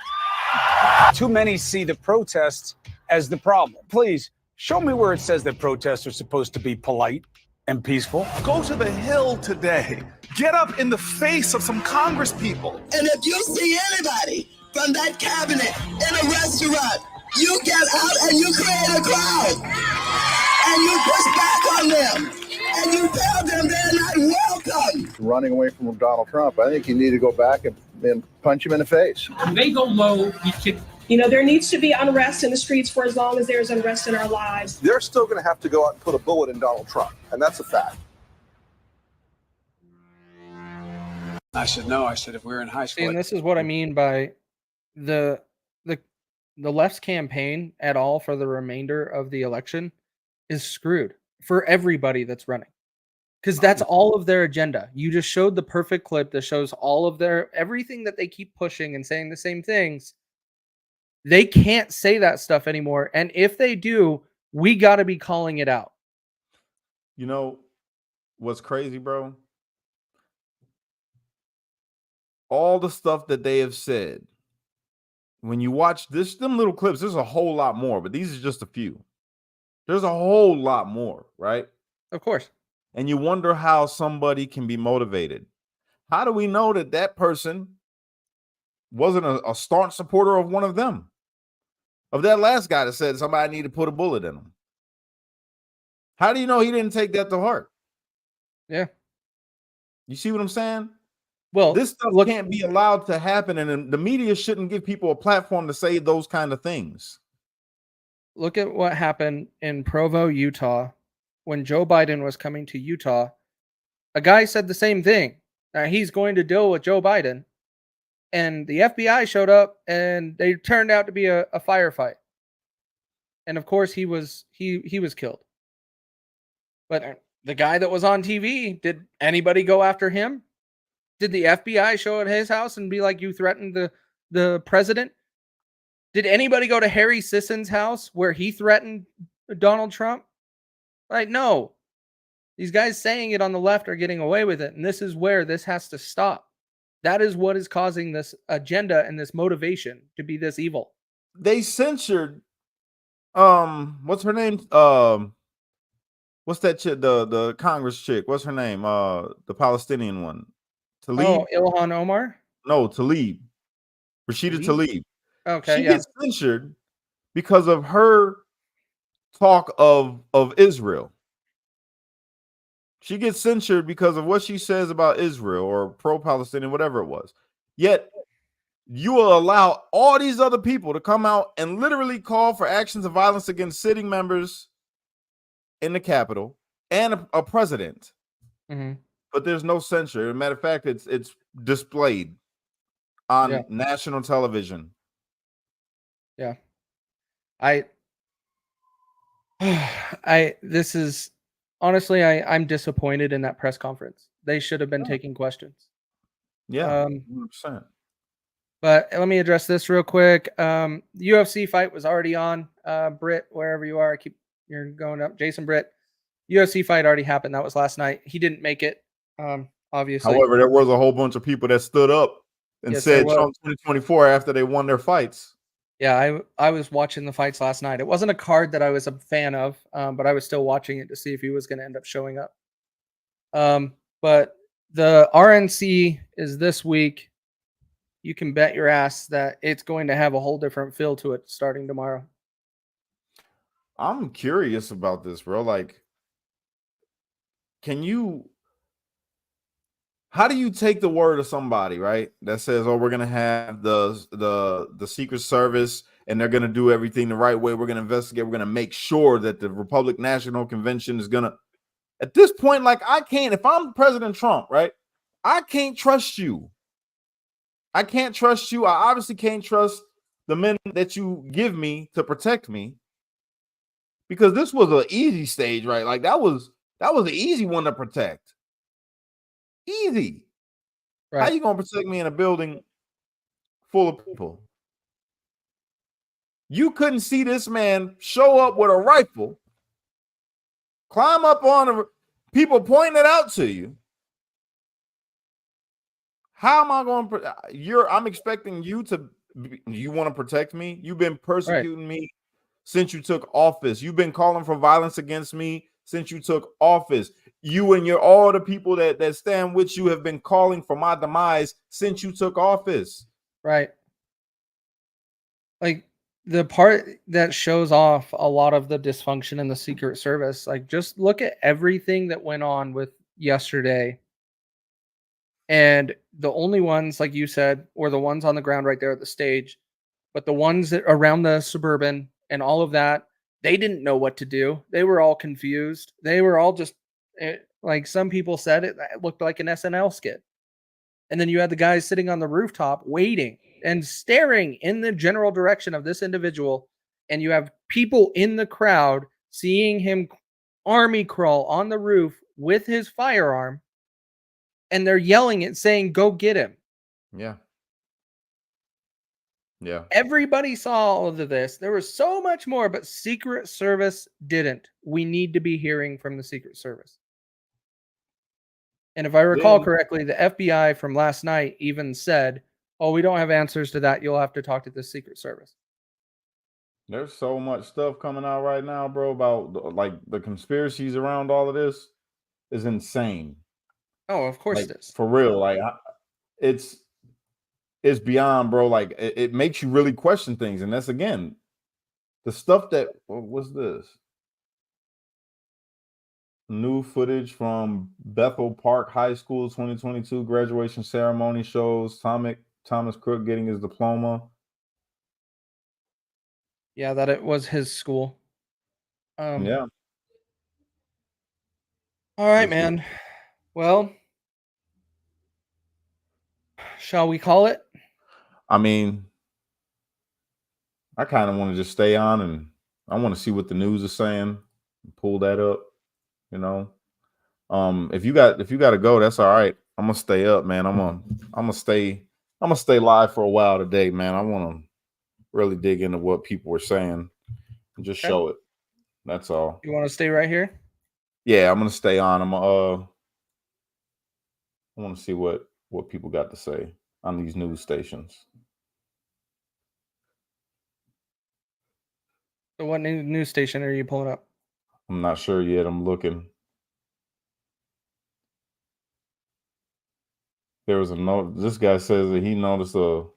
Too many see the protests as the problem. Please show me where it says that protests are supposed to be polite and peaceful. Go to the Hill today. Get up in the face of some Congress people. And if you see anybody from that cabinet in a restaurant, you get out and you create a crowd. And you push back on them. And you tell them they're not welcome. Running away from Donald Trump, I think you need to go back and punch him in the face. When they go low, you kick. You know, there needs to be unrest in the streets for as long as there's unrest in our lives. They're still going to have to go out and put a bullet in Donald Trump, and that's a fact. I said, no. I said, if we were in high school. And this is what I mean by the left's campaign at all for the remainder of the election is screwed for everybody that's running. Because that's all of their agenda. You just showed the perfect clip that shows all of everything that they keep pushing and saying the same things. They can't say that stuff anymore. And if they do, we got to be calling it out. You know what's crazy, bro? All the stuff that they have said, when you watch them little clips, there's a whole lot more, but these are just a few. There's a whole lot more, right? Of course. And you wonder how somebody can be motivated. How do we know that that person wasn't a staunch supporter of one of them? Of that last guy that said somebody need to put a bullet in him. How do you know he didn't take that to heart? Yeah. You see what I'm saying? Well, this stuff can't be allowed to happen, and the media shouldn't give people a platform to say those kind of things. Look at what happened in Provo, Utah, when Joe Biden was coming to Utah. A guy said the same thing. He's going to deal with Joe Biden. And the FBI showed up, and they turned out to be a firefight. And of course, he was killed. But the guy that was on TV, did anybody go after him? Did the FBI show at his house and be like, you threatened the president? Did anybody go to Harry Sisson's house where he threatened Donald Trump? Like, no. These guys saying it on the left are getting away with it. And this is where this has to stop. That is what is causing this agenda and this motivation to be this evil. They censored, what's her name? What's that chick, the Congress chick? What's her name? The Palestinian one. Tlaib? Oh, Ilhan Omar? No, Tlaib. Rashida Tlaib. Okay, she gets censored because of her talk of Israel. She gets censured because of what she says about Israel or pro-Palestinian, whatever it was. Yet you will allow all these other people to come out and literally call for actions of violence against sitting members in the Capitol and a president. But there's no censure. As a matter of fact, it's displayed on national television. Yeah. This is honestly, I'm disappointed in that press conference. They should have been taking questions. Yeah, 100%. But let me address this real quick. UFC fight was already on. Britt, wherever you are, you're going up. Jason Britt, UFC fight already happened. That was last night. He didn't make it. Obviously. However, there was a whole bunch of people that stood up and said Trump 2024 after they won their fights. Yeah, I was watching the fights last night. It wasn't a card that I was a fan of, but I was still watching it to see if he was going to end up showing up. But the RNC is this week. You can bet your ass that it's going to have a whole different feel to it starting tomorrow. I'm curious about this, bro. Like, how do you take the word of somebody, right, that says, "Oh, we're gonna have the Secret Service, and they're gonna do everything the right way. We're gonna investigate. We're gonna make sure that the Republican National Convention is gonna." At this point, like, I can't. If I'm President Trump, right, I can't trust you. I can't trust you. I obviously can't trust the men that you give me to protect me, because this was an easy stage, right? Like that was an easy one to protect. Easy. Right. How you gonna protect me in a building full of people? You couldn't see this man show up with a rifle, climb up on people pointing it out to you. How am I going to? I'm expecting you to. You want to protect me? You've been persecuting me since you took office. You've been calling for violence against me since you took office. You and all the people that stand with you have been calling for my demise since you took office. Right. Like the part that shows off a lot of the dysfunction in the Secret Service, like just look at everything that went on with yesterday. And the only ones, like you said, were the ones on the ground right there at the stage. But the ones that around the Suburban and all of that, they didn't know what to do. They were all confused. They were all just like some people said, it looked like an SNL skit. And then you had the guys sitting on the rooftop waiting and staring in the general direction of this individual. And you have people in the crowd seeing him army crawl on the roof with his firearm. And they're yelling and saying, "Go get him." Yeah. Yeah. Everybody saw all of this. There was so much more, but Secret Service didn't. We need to be hearing from the Secret Service. And if I recall correctly, the FBI from last night even said, "Oh, we don't have answers to that. You'll have to talk to the Secret Service." There's so much stuff coming out right now, bro, about like the conspiracies around all of this is insane. Oh, of course like, it is. For real. Like it's beyond, bro. Like it makes you really question things. And that's, again, the stuff that, what's this? New footage from Bethel Park High School 2022 graduation ceremony shows Thomas Crook getting his diploma. Yeah, that it was his school. Yeah. All right, man. Well, shall we call it? I mean, I kind of want to just stay on, and I want to see what the news is saying. Pull that up, you know. If you got to go, that's all right. I'm gonna stay up, man. I'm gonna stay live for a while today, man. I want to really dig into what people were saying and just show it. That's all. You want to stay right here? Yeah, I'm gonna stay on. I want to see what people got to say on these news stations. So what news station are you pulling up? I'm not sure yet. I'm looking. There was a note. This guy says that he noticed oh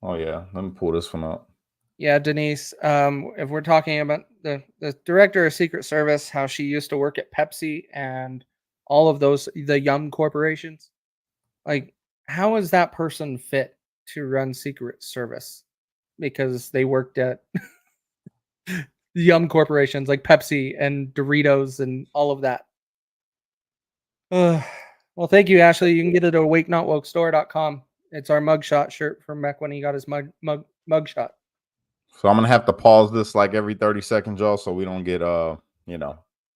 yeah, let me pull this one up. Yeah, Denise. If we're talking about the director of Secret Service, how she used to work at Pepsi and all of those the Yum corporations, like how is that person fit to run Secret Service? Because they worked at Yum corporations like Pepsi and Doritos and all of that. Well, thank you, Ashley. You can get it at awakenotwokestore.com. It's our mugshot shirt from back when he got his mugshot. So I'm gonna have to pause this like every 30 seconds, y'all, so we don't get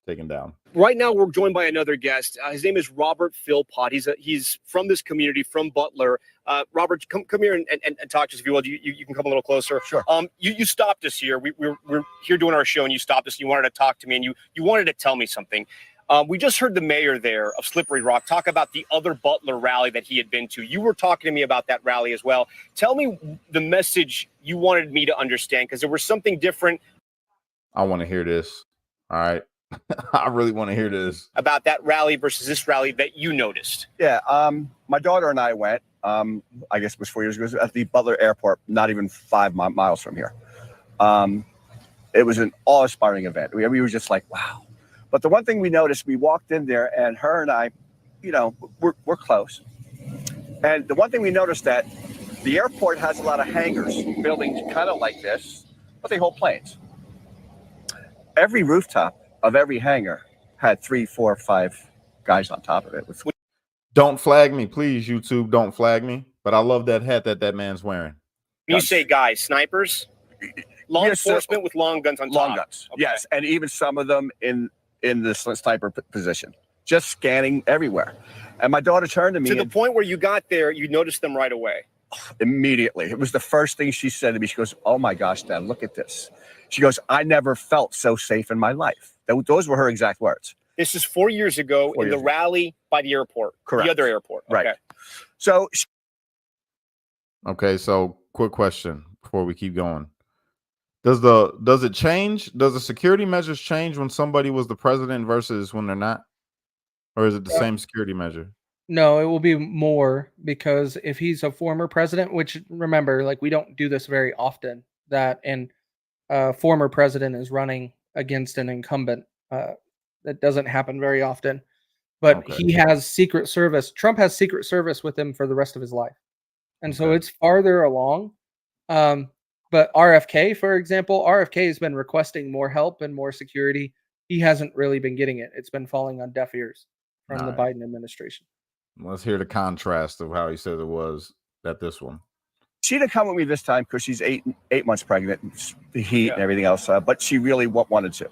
taken down. Right now, we're joined by another guest. His name is Robert Philpott. He's from this community, from Butler. Robert, come here and talk to us, if you will. You can come a little closer. Sure. You stopped us here. We're here doing our show, and you stopped us. And you wanted to talk to me, and you wanted to tell me something. We just heard the mayor there of Slippery Rock talk about the other Butler rally that he had been to. You were talking to me about that rally as well. Tell me the message you wanted me to understand, because there was something different. I want to hear this. All right. I really want to hear this. About that rally versus this rally that you noticed. Yeah. My daughter and I went, I guess it was 4 years ago, at the Butler Airport, not even 5 miles from here. It was an awe-inspiring event. We were just like, wow. But the one thing we noticed, we walked in there, and her and I, we're close. And the one thing we noticed, that the airport has a lot of hangars, buildings kind of like this, but they hold planes. Every rooftop of every hangar had 3, 4, 5 guys on top of it. Don't flag me, please, YouTube. Don't flag me. But I love that hat that man's wearing. When you say guys, snipers, law enforcement with long guns on top. Long guns, okay. Yes, and even some of them in the sniper position, just scanning everywhere. And my daughter turned to me. To the point where you got there, you noticed them right away. Immediately. It was the first thing she said to me. She goes, "Oh my gosh, Dad, look at this." She goes, "I never felt so safe in my life." Those were her exact words. This is 4 years ago in the rally by the airport. Correct. The other airport. Right. Okay. So. Okay, so quick question before we keep going. Does it change? Does the security measures change when somebody was the president versus when they're not? Or is it the same security measure? No, it will be more, because if he's a former president, which remember, like, we don't do this very often, that and former president is running against an incumbent. That doesn't happen very often. But he has Secret Service. Trump has Secret Service with him for the rest of his life. And so it's farther along. But RFK, for example, RFK has been requesting more help and more security. He hasn't really been getting it. It's been falling on deaf ears from the Biden administration. Let's hear the contrast of how he says it was at this one. She didn't come with me this time because she's eight months pregnant, the heat and everything else, but she really wanted to.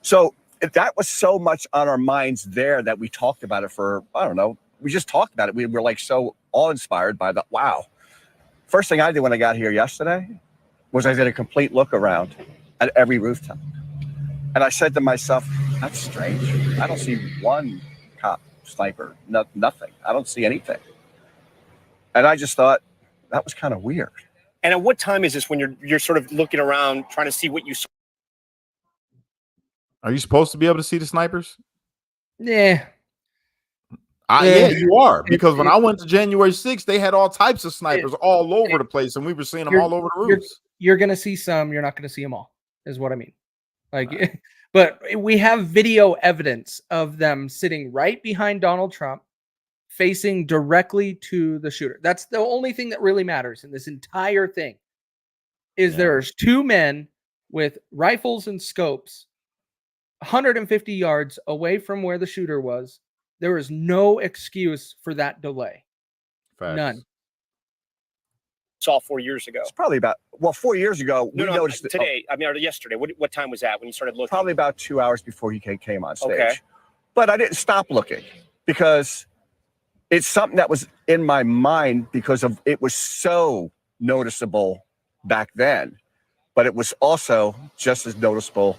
So that was so much on our minds there that we talked about it for, I don't know, we just talked about it. We were like so awe-inspired by that. Wow. First thing I did when I got here yesterday was I did a complete look around at every rooftop. And I said to myself, that's strange. I don't see one cop, sniper, nothing. I don't see anything. And I just thought that was kind of weird. And at what time is this when you're sort of looking around trying to see what you saw? Are you supposed to be able to see the snipers? Yeah. Yeah, you are. Because when I went to January 6th, they had all types of snipers all over the place, and we were seeing them all over the roofs. You're going to see some. You're not going to see them all, is what I mean. Like, but we have video evidence of them sitting right behind Donald Trump, facing directly to the shooter. That's the only thing that really matters in this entire thing. Is there's 2 men with rifles and scopes 150 yards away from where the shooter was. There is no excuse for that delay. Facts. None. Saw 4 years ago. It's probably about, 4 years ago, we noticed today. I mean, or yesterday. What time was that when you started looking? Probably about 2 hours before he came on stage. Okay. But I didn't stop looking because it's something that was in my mind because of it was so noticeable back then, but it was also just as noticeable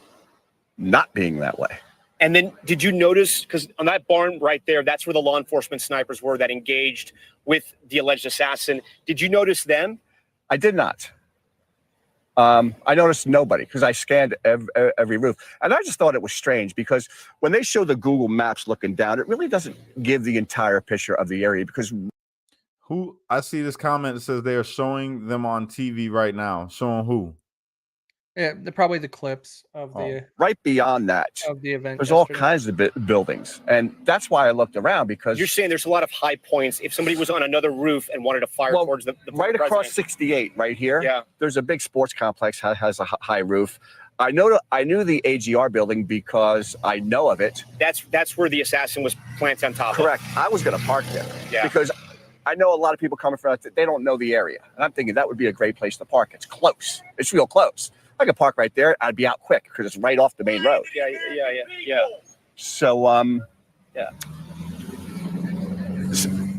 not being that way. And then did you notice, because on that barn right there, that's where the law enforcement snipers were that engaged with the alleged assassin. Did you notice them? I did not. I noticed nobody because I scanned every roof. And I just thought it was strange because when they show the Google Maps looking down, it really doesn't give the entire picture of the area because... Who I see this comment that says they are showing them on TV right now. Showing who? Yeah, probably the clips of the right beyond that. of the event. There's yesterday. all kinds of buildings, and that's why I looked around, because You're saying there's a lot of high points. If somebody was on another roof and wanted to fire towards the right president. across 68, right here. Yeah. There's a big sports complex has a high roof. I knew the AGR building because I know of it. That's where the assassin was planted on top. Correct. I was going to park there because I know a lot of people coming from they don't know the area, and I'm thinking that would be a great place to park. It's close. It's real close. I could park right there. I'd be out quick because it's right off the main road. Yeah. So yeah.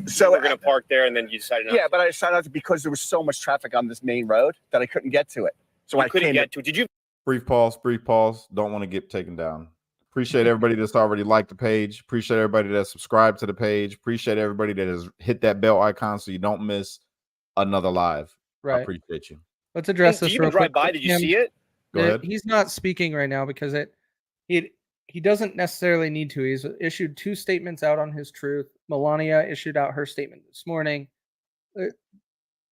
So we're gonna park there, and then you decided. Yeah, but I decided not to because there was so much traffic on this main road that I couldn't get to it. So I couldn't get to it. Did you? Brief pause. Don't want to get taken down. Appreciate everybody that's already liked the page. Appreciate everybody that's subscribed to the page. Appreciate everybody that has hit that bell icon so you don't miss another live. Right. I appreciate you. Let's address Did this you real even drive quick. by? Did you see it? Go ahead. He's not speaking right now because he doesn't necessarily need to. He's issued 2 statements out on his truth. Melania issued out her statement this morning.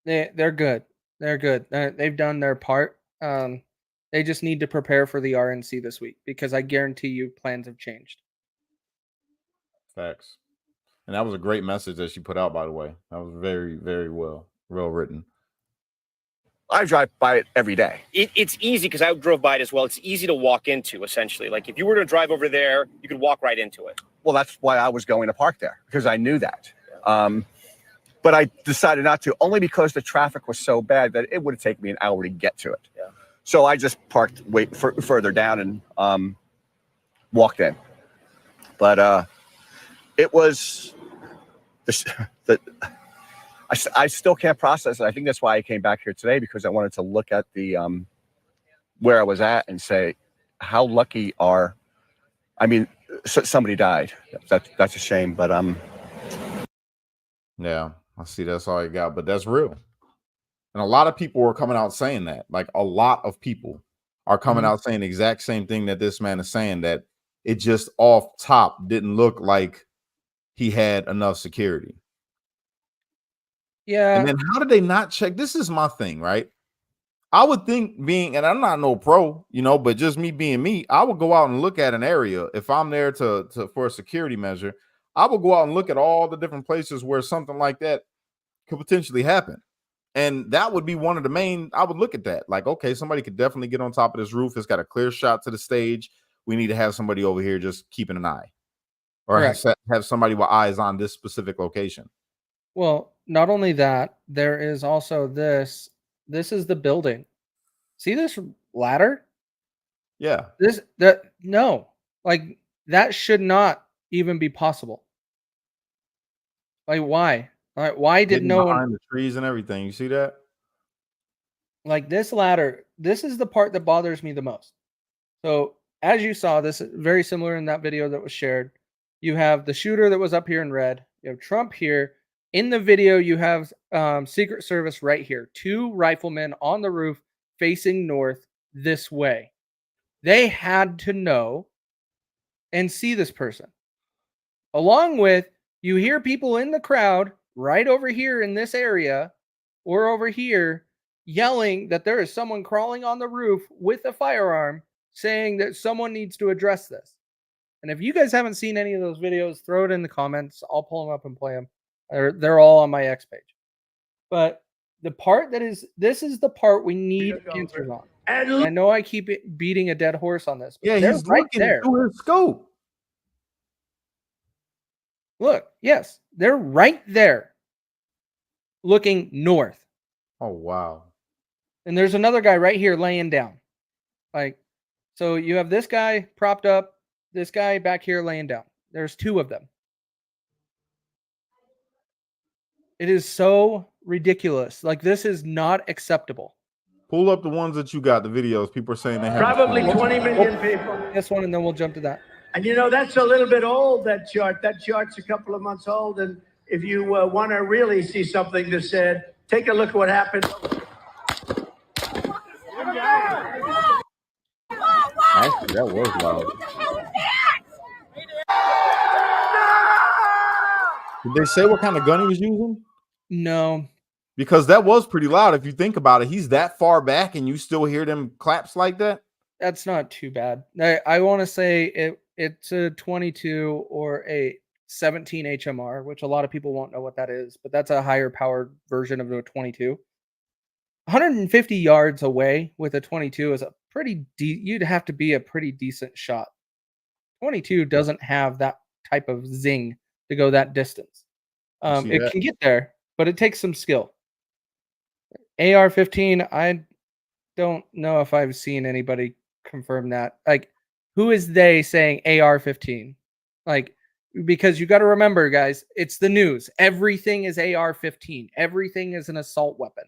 They're good. They're good. They've done their part. They just need to prepare for the RNC this week because I guarantee you plans have changed. Facts. And that was a great message that she put out, by the way. That was very, very well written. I drive by it every day. It's easy because I drove by it as well. It's easy to walk into, essentially. Like if you were to drive over there, you could walk right into it. Well, that's why I was going to park there because I knew that. But I decided not to, only because the traffic was so bad that it would have taken me an hour to get to it. Yeah. So I just parked further down and walked in. But it was I still can't process it. I think that's why I came back here today, because I wanted to look at the where I was at and say, how lucky are, I mean, somebody died. That's a shame, but yeah, I see that's all you got, but that's real. And a lot of people were coming out saying that. Like a lot of people are coming out saying the exact same thing that this man is saying, that it just off top didn't look like he had enough security. Yeah. And then how did they not check? This is my thing, right? I would think and I'm not no pro, but just me being me, I would go out and look at an area. If I'm there for a security measure, I would go out and look at all the different places where something like that could potentially happen. And that would be one of the main, I would look at that. Like, okay, somebody could definitely get on top of this roof. It's got a clear shot to the stage. We need to have somebody over here just keeping an eye. Or have somebody with eyes on this specific location. Well, not only that, there is also this. This is the building. See this ladder? Yeah. No, like that should not even be possible. Like why? Why did no one? Behind the trees and everything. You see that? Like this ladder. This is the part that bothers me the most. So as you saw, this is very similar in that video that was shared. You have the shooter that was up here in red. You have Trump here. In the video, you have Secret Service right here. 2 riflemen on the roof facing north this way. They had to know and see this person. Along with, you hear people in the crowd right over here in this area or over here yelling that there is someone crawling on the roof with a firearm saying that someone needs to address this. And if you guys haven't seen any of those videos, throw it in the comments. I'll pull them up and play them. They're all on my X page. But the part this is the part we need answers on. And I know I keep beating a dead horse on this. But yeah, he's right looking there through his scope. Look, yes, they're right there looking north. Oh, wow. And there's another guy right here laying down. Like, so you have this guy propped up, this guy back here laying down. There's 2 of them. It is so ridiculous. Like, this is not acceptable. Pull up the ones that you got, the videos. People are saying they have probably 20 million people. This one, and then we'll jump to that. And that's a little bit old, that chart. That chart's a couple of months old. And if you want to really see something that's said, take a look at what happened. Actually, that was loud. Did they say what kind of gun he was using? No, Because that was pretty loud. If you think about it, he's that far back and you still hear them claps like that. that's not too bad. I want to say it's a 22 or a 17 HMR, which a lot of people won't know what that is, but that's a higher powered version of a 22. 150 yards away with a 22 is a pretty you'd have to be a pretty decent shot. 22 doesn't have that type of zing to go that distance. It can get there, but it takes some skill. AR-15, I don't know if I've seen anybody confirm that. Like, who is they saying AR-15? Like, because you got to remember, guys, it's the news. Everything is AR-15. Everything is an assault weapon.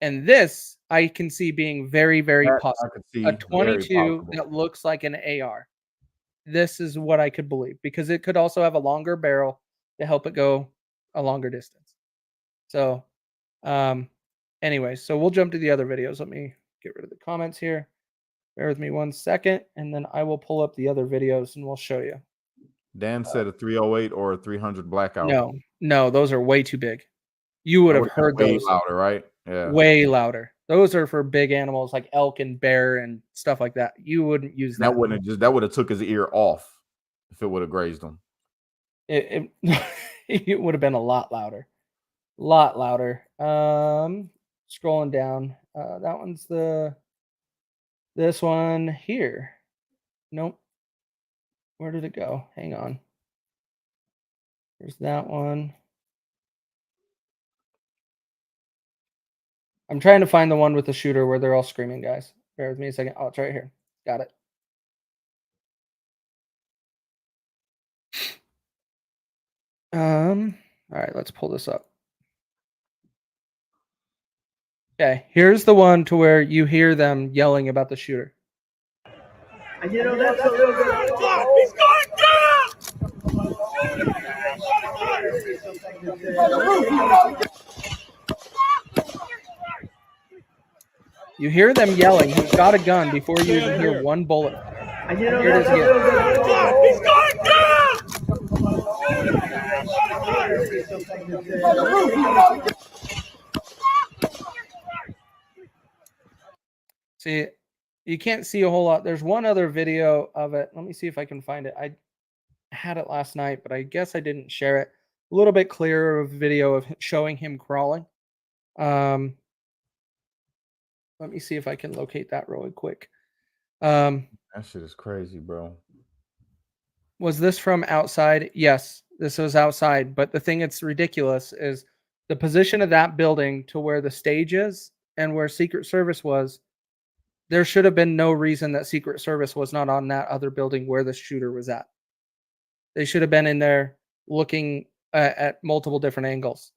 And this, I can see being very, very possible. A 22 that looks like an AR. This is what I could believe, because it could also have a longer barrel to help it go a longer distance. So, anyway, so we'll jump to the other videos. Let me get rid of the comments here. Bear with me 1 second, and then I will pull up the other videos and we'll show you. Dan said a 308 or a 300 blackout. No, those are way too big. You would have heard way those louder, right? Yeah, way louder. Those are for big animals like elk and bear and stuff like that. You wouldn't use that. That would have took his ear off if it would have grazed him. It it would have been a lot louder. Lot louder. Scrolling down. That one's this one here. Nope. Where did it go? Hang on. There's that one. I'm trying to find the one with the shooter where they're all screaming, guys. Bear with me a second. Oh, it's right here. Got it. All right, let's pull this up. Okay, here's the one to where you hear them yelling about the shooter. And you know, that's a little bit. He's going down! You hear them yelling. He's got a gun before you even hear one bullet. And you know, Here it is again. He's going down! See, you can't see a whole lot. There's one other video of it. Let me see if I can find it. I had it last night, but I guess I didn't share it. A little bit clearer of video of showing him crawling. Let me see if I can locate that really quick. That shit is crazy, bro. Was this from outside? Yes, this was outside. But the thing that's ridiculous is the position of that building to where the stage is and where Secret Service was. There should have been no reason that Secret Service was not on that other building where the shooter was at. They should have been in there looking at multiple different angles.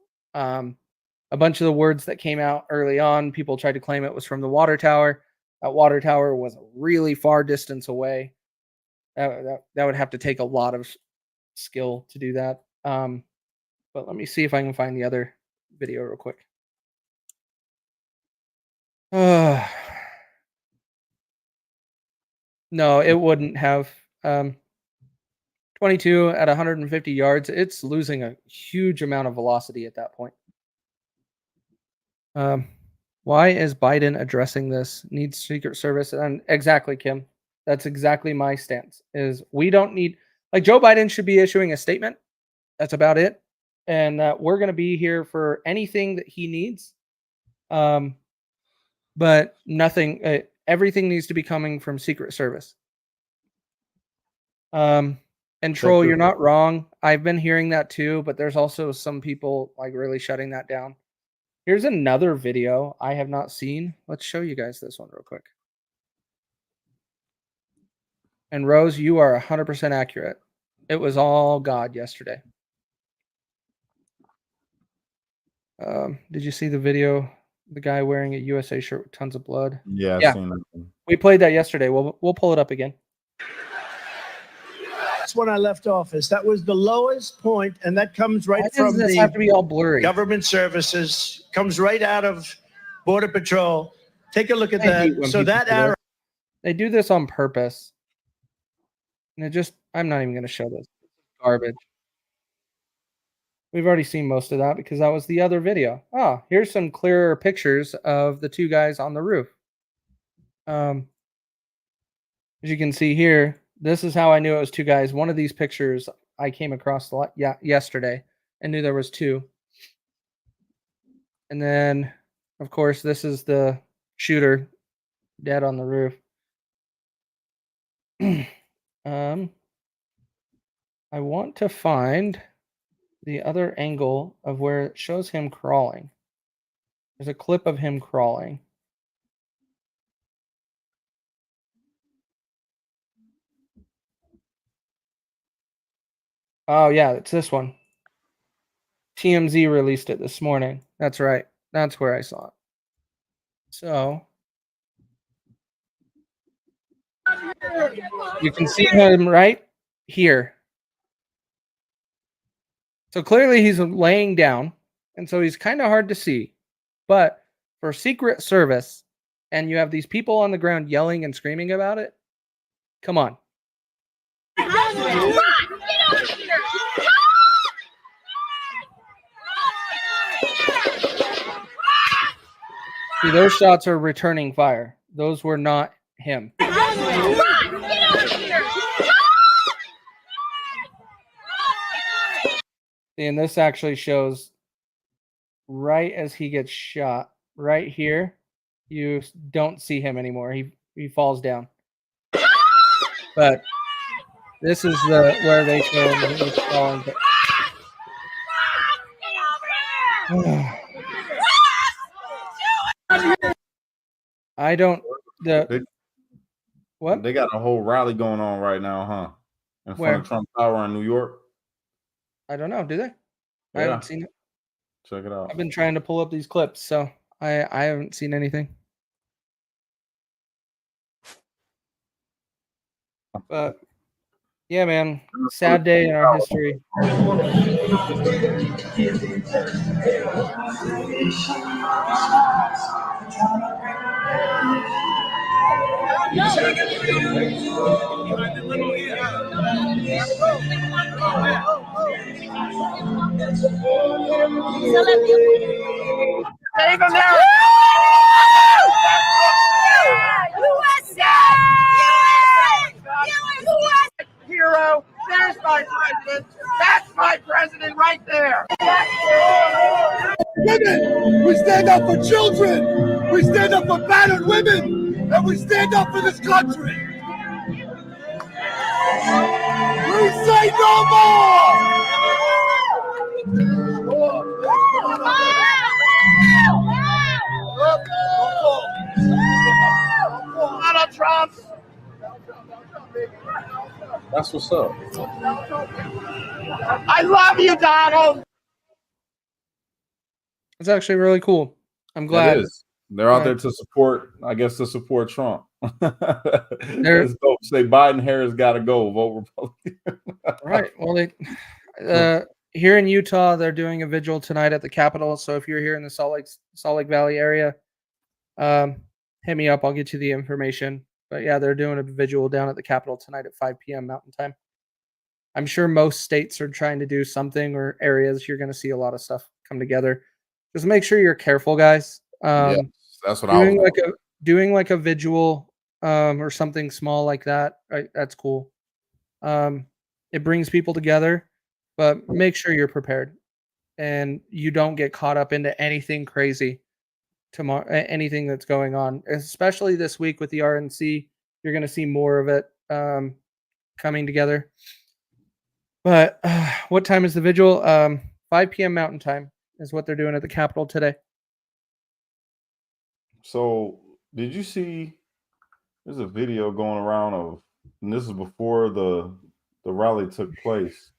A bunch of the words that came out early on, people tried to claim it was from the water tower. That water tower was a really far distance away. That would have to take a lot of skill to do that. But let me see if I can find the other video real quick. No, it wouldn't have. 22 at 150 yards. It's losing a huge amount of velocity at that point. Why is Biden addressing this? Needs Secret Service. And exactly, Kim. That's exactly my stance. Is we don't need, like, Joe Biden should be issuing a statement. That's about it. And we're going to be here for anything that he needs. But nothing, everything needs to be coming from Secret Service. And Troll, you're not wrong. I've been hearing that too, but there's also some people like really shutting that down. Here's another video I have not seen. Let's show you guys this one real quick. And Rose, you are 100% accurate. It was all God yesterday. Did you see the video? The guy wearing a USA shirt with tons of blood. Yeah, I've seen that. We played that yesterday. We'll pull it up again. That's when I left office. That was the lowest point, and that comes right from the have to be all blurry? Government services. Comes right out of Border Patrol. Take a look at that. So that arrow. They do this on purpose. And I'm not even going to show this. Garbage. We've already seen most of that because that was the other video. Oh, here's some clearer pictures of the two guys on the roof. As you can see here, this is how I knew it was two guys. One of these pictures I came across yesterday and knew there was two. And then, of course, this is the shooter dead on the roof. I want to find the other angle of where it shows him crawling. There's a clip of him crawling. Oh, yeah, it's this one. TMZ released it this morning. That's right. That's where I saw it. So you can see him right here. So clearly he's laying down, and so he's kind of hard to see. But for Secret Service, and you have these people on the ground yelling and screaming about it, come on. See, those shots are returning fire. Those were not him. And this actually shows right as he gets shot, right here, you don't see him anymore. He falls down. But this is where they show him he's falling. I don't. What? They got a whole rally going on right now, huh? In front of Trump Tower in New York. I don't know. Do they? I haven't seen it. Check it out. I've been trying to pull up these clips, so I haven't seen anything. But yeah, man, sad day in our history. Save America! Hero, there's my president. That's my president right there. Women, we stand up for children. We stand up for battered women, and we stand up for this country. We say no more. Donald Trump. That's what's up. I love you, Donald. It's actually really cool. I'm glad. It is. They're out there to support, I guess, to support Trump. Let's go. Say Biden, Harris got to go. Vote Republican. Right. Well, here in Utah, they're doing a vigil tonight at the Capitol. So if you're here in the Salt Lake Valley area, hit me up. I'll get you the information. But yeah, they're doing a vigil down at the Capitol tonight at 5 p.m. Mountain Time. I'm sure most states are trying to do something, or areas you're going to see a lot of stuff come together. Just make sure you're careful, guys. Yes, that's what I was doing like a vigil or something small like that. Right, that's cool. It brings people together, but make sure you're prepared and you don't get caught up into anything crazy tomorrow. Anything that's going on, especially this week with the RNC, you're going to see more of it coming together. But what time is the vigil? 5 p.m. Mountain Time is what they're doing at the Capitol today. So, did you see? There's a video going around of, and this is before the rally took place.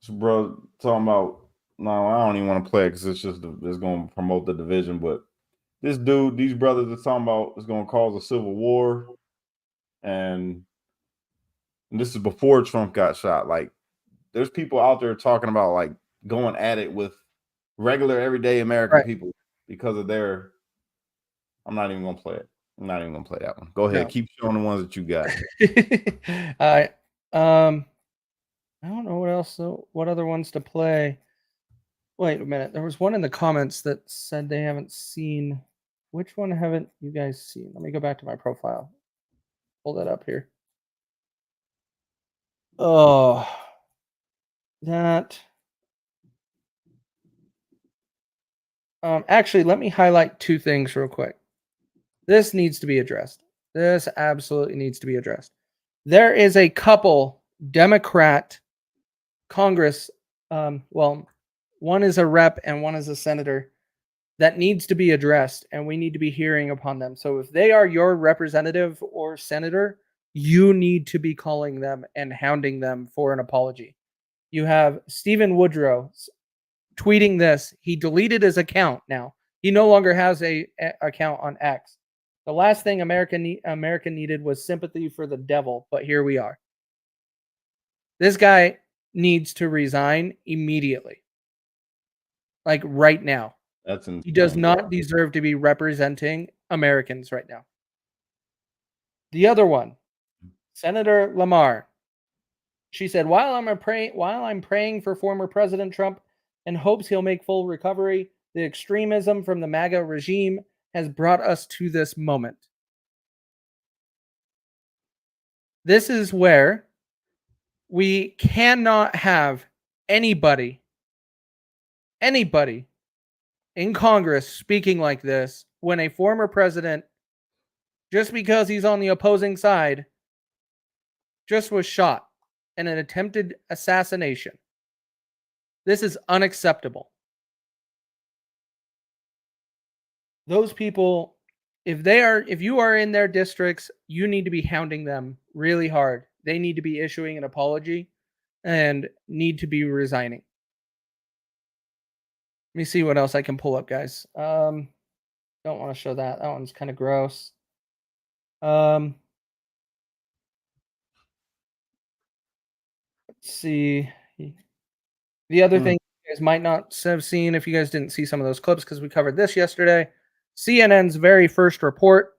This bro talking about. No, I don't even want to play it because it's going to promote the division. But this dude, these brothers are talking about it's going to cause a civil war, and this is before Trump got shot. Like, there's people out there talking about like going at it with regular everyday American people because of their. I'm not even gonna play it. I'm not even gonna play that one. Go ahead, keep showing the ones that you got. All right. I don't know what else, what other ones to play. Wait a minute. There was one in the comments that said they haven't seen. Which one haven't you guys seen? Let me go back to my profile. Pull that up here. Oh, that. Actually, let me highlight two things real quick. This needs to be addressed. This absolutely needs to be addressed. There is a couple Democrat Congress, well, one is a rep and one is a senator, that needs to be addressed, and we need to be hearing upon them. So if they are your representative or senator, you need to be calling them and hounding them for an apology. You have Stephen Woodrow tweeting this. He deleted his account now. He no longer has a account on X. The last thing America needed was sympathy for the devil, but here we are. This guy needs to resign immediately. Like right now. That's insane. He does not deserve to be representing Americans right now. The other one, Senator Lamar. She said, while I'm praying for former President Trump and hopes he'll make full recovery, the extremism from the MAGA regime has brought us to this moment. This is where we cannot have anybody in Congress speaking like this when a former president, just because he's on the opposing side, just was shot in an attempted assassination. This is unacceptable. Those people, if you are in their districts, you need to be hounding them really hard. They need to be issuing an apology and need to be resigning. Let me see what else I can pull up, guys. Don't want to show that. That one's kind of gross. Let's see. The other thing you guys might not have seen if you guys didn't see some of those clips, because we covered this yesterday. CNN's very first report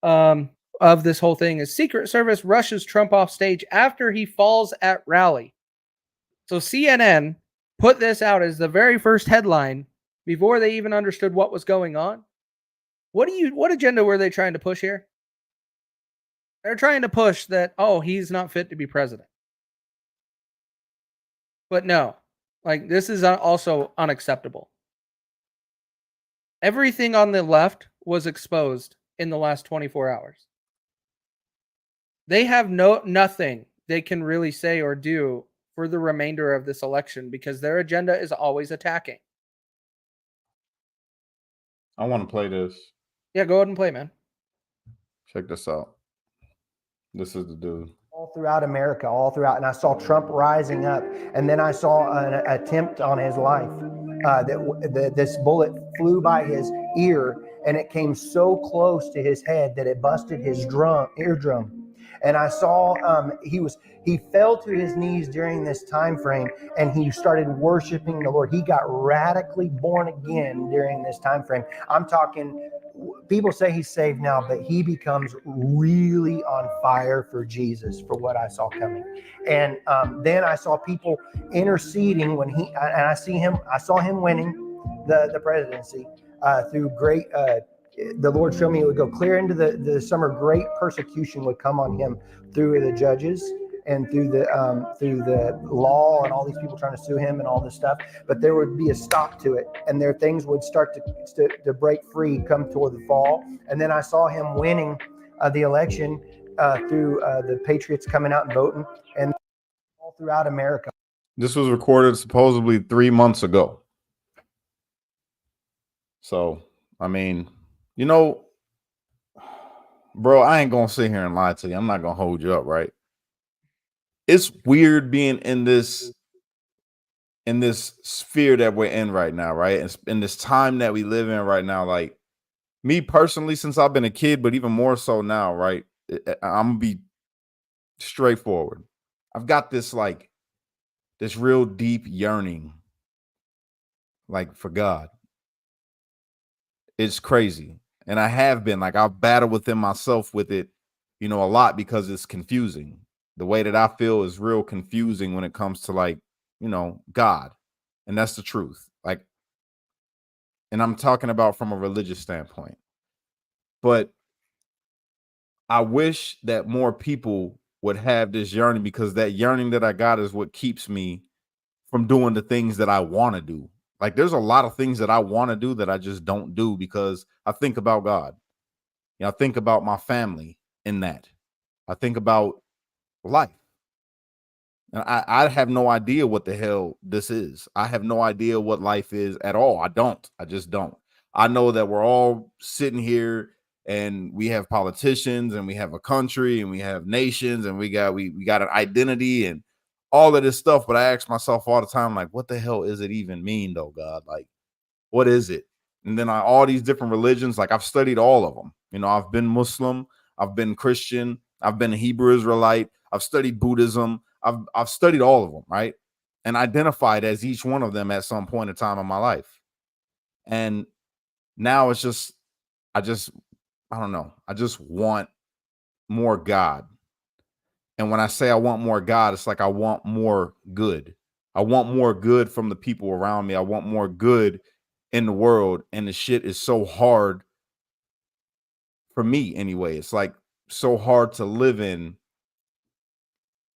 of this whole thing is Secret Service rushes Trump off stage after he falls at rally. So CNN put this out as the very first headline before they even understood what was going on. What agenda were they trying to push here? They're trying to push that, oh, he's not fit to be president. But no, like this is also unacceptable. Everything on the left was exposed in the last 24 hours. They have nothing they can really say or do for the remainder of this election because their agenda is always attacking. I want to play this. Yeah, go ahead and play, man. Check this out. This is the dude. All throughout America, all throughout. And I saw Trump rising up. And then I saw an attempt on his life. This bullet flew by his ear and it came so close to his head that it busted his eardrum. And I saw he fell to his knees during this time frame and he started worshiping the Lord. He got radically born again during this time frame. I'm talking, people say he's saved now, but he becomes really on fire for Jesus for what I saw coming. And then I saw people interceding when I saw him winning the presidency through great, the Lord showed me it would go clear into the summer. Great persecution would come on him through the judges and through the law and all these people trying to sue him and all this stuff. But there would be a stop to it, and there things would start to break free come toward the fall. And then I saw him winning the election through the patriots coming out and voting, and all throughout America. This was recorded supposedly 3 months ago. So, I mean, you know, bro, I ain't gonna sit here and lie to you. I'm not gonna hold you up, right? It's weird being in this sphere that we're in right now, right? And in this time that we live in right now, like me personally, since I've been a kid, but even more so now, right? I'm gonna be straightforward. I've got this real deep yearning, like for God. It's crazy. And I have been I've battled within myself with it, a lot because it's confusing. the way that I feel is real confusing when it comes to like, you know, God. And that's the truth. Like, and I'm talking about from a religious standpoint. But I wish that more people would have this yearning, because that yearning that I got is what keeps me from doing the things that I want to do. Like there's a lot of things that I want to do that I just don't do because I think about God. You know, I think about my family in that. I think about life. And I have no idea what the hell this is. I have no idea what life is at all. I don't. I just don't. I know that we're all sitting here and we have politicians and we have a country and we have nations and we got an identity and all of this stuff. But I ask myself all the time, like, what the hell is it even mean though, God? Like, what is it? And then all these different religions, like I've studied all of them. You know, I've been Muslim, I've been Christian, I've been a Hebrew Israelite, I've studied Buddhism, I've studied all of them, right? And identified as each one of them at some point in time in my life. And now it's just, I don't know. I just want more God. And when I say I want more God, it's like I want more good. I want more good from the people around me. I want more good in the world. And the shit is so hard for me anyway. It's like so hard to live in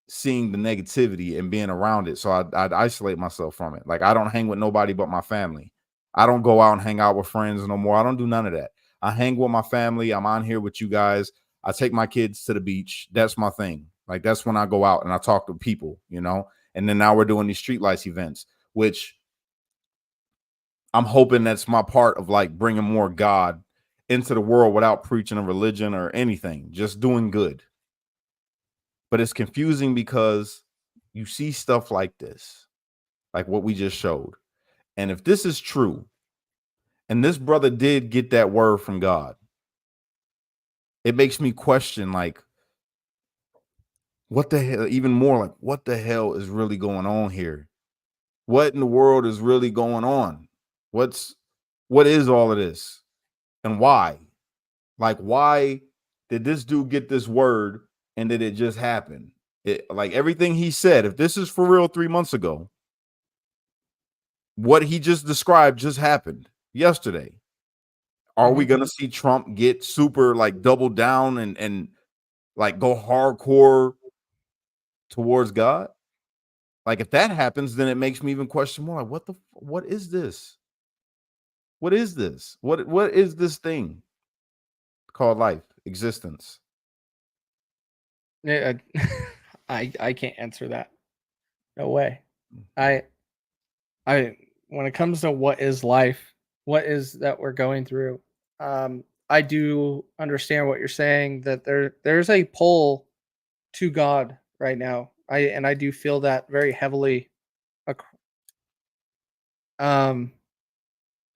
seeing the negativity and being around it. So I'd isolate myself from it. Like I don't hang with nobody but my family. I don't go out and hang out with friends no more. I don't do none of that. I hang with my family. I'm on here with you guys. I take my kids to the beach. That's my thing. Like that's when I go out and I talk to people, you know. And then now we're doing these street lights events, which I'm hoping that's my part of like bringing more God into the world without preaching a religion or anything, just doing good. But it's confusing because you see stuff like this, like what we just showed. And if this is true, and this brother did get that word from God, it makes me question, like, what the hell, even more like, what the hell is really going on here? What in the world is really going on? What is all of this? And why? Like, why did this dude get this word and did it just happen? Like everything he said, if this is for real 3 months ago, what he just described just happened yesterday. Are we going to see Trump get super like double down and like go hardcore towards God? Like if that happens, then it makes me even question more like what is this? What is this? What is this thing called life, existence? Yeah, I can't answer that. No way. I when it comes to what is life, what is that we're going through, I do understand what you're saying, that there's a pull to God right now. I do feel that very heavily um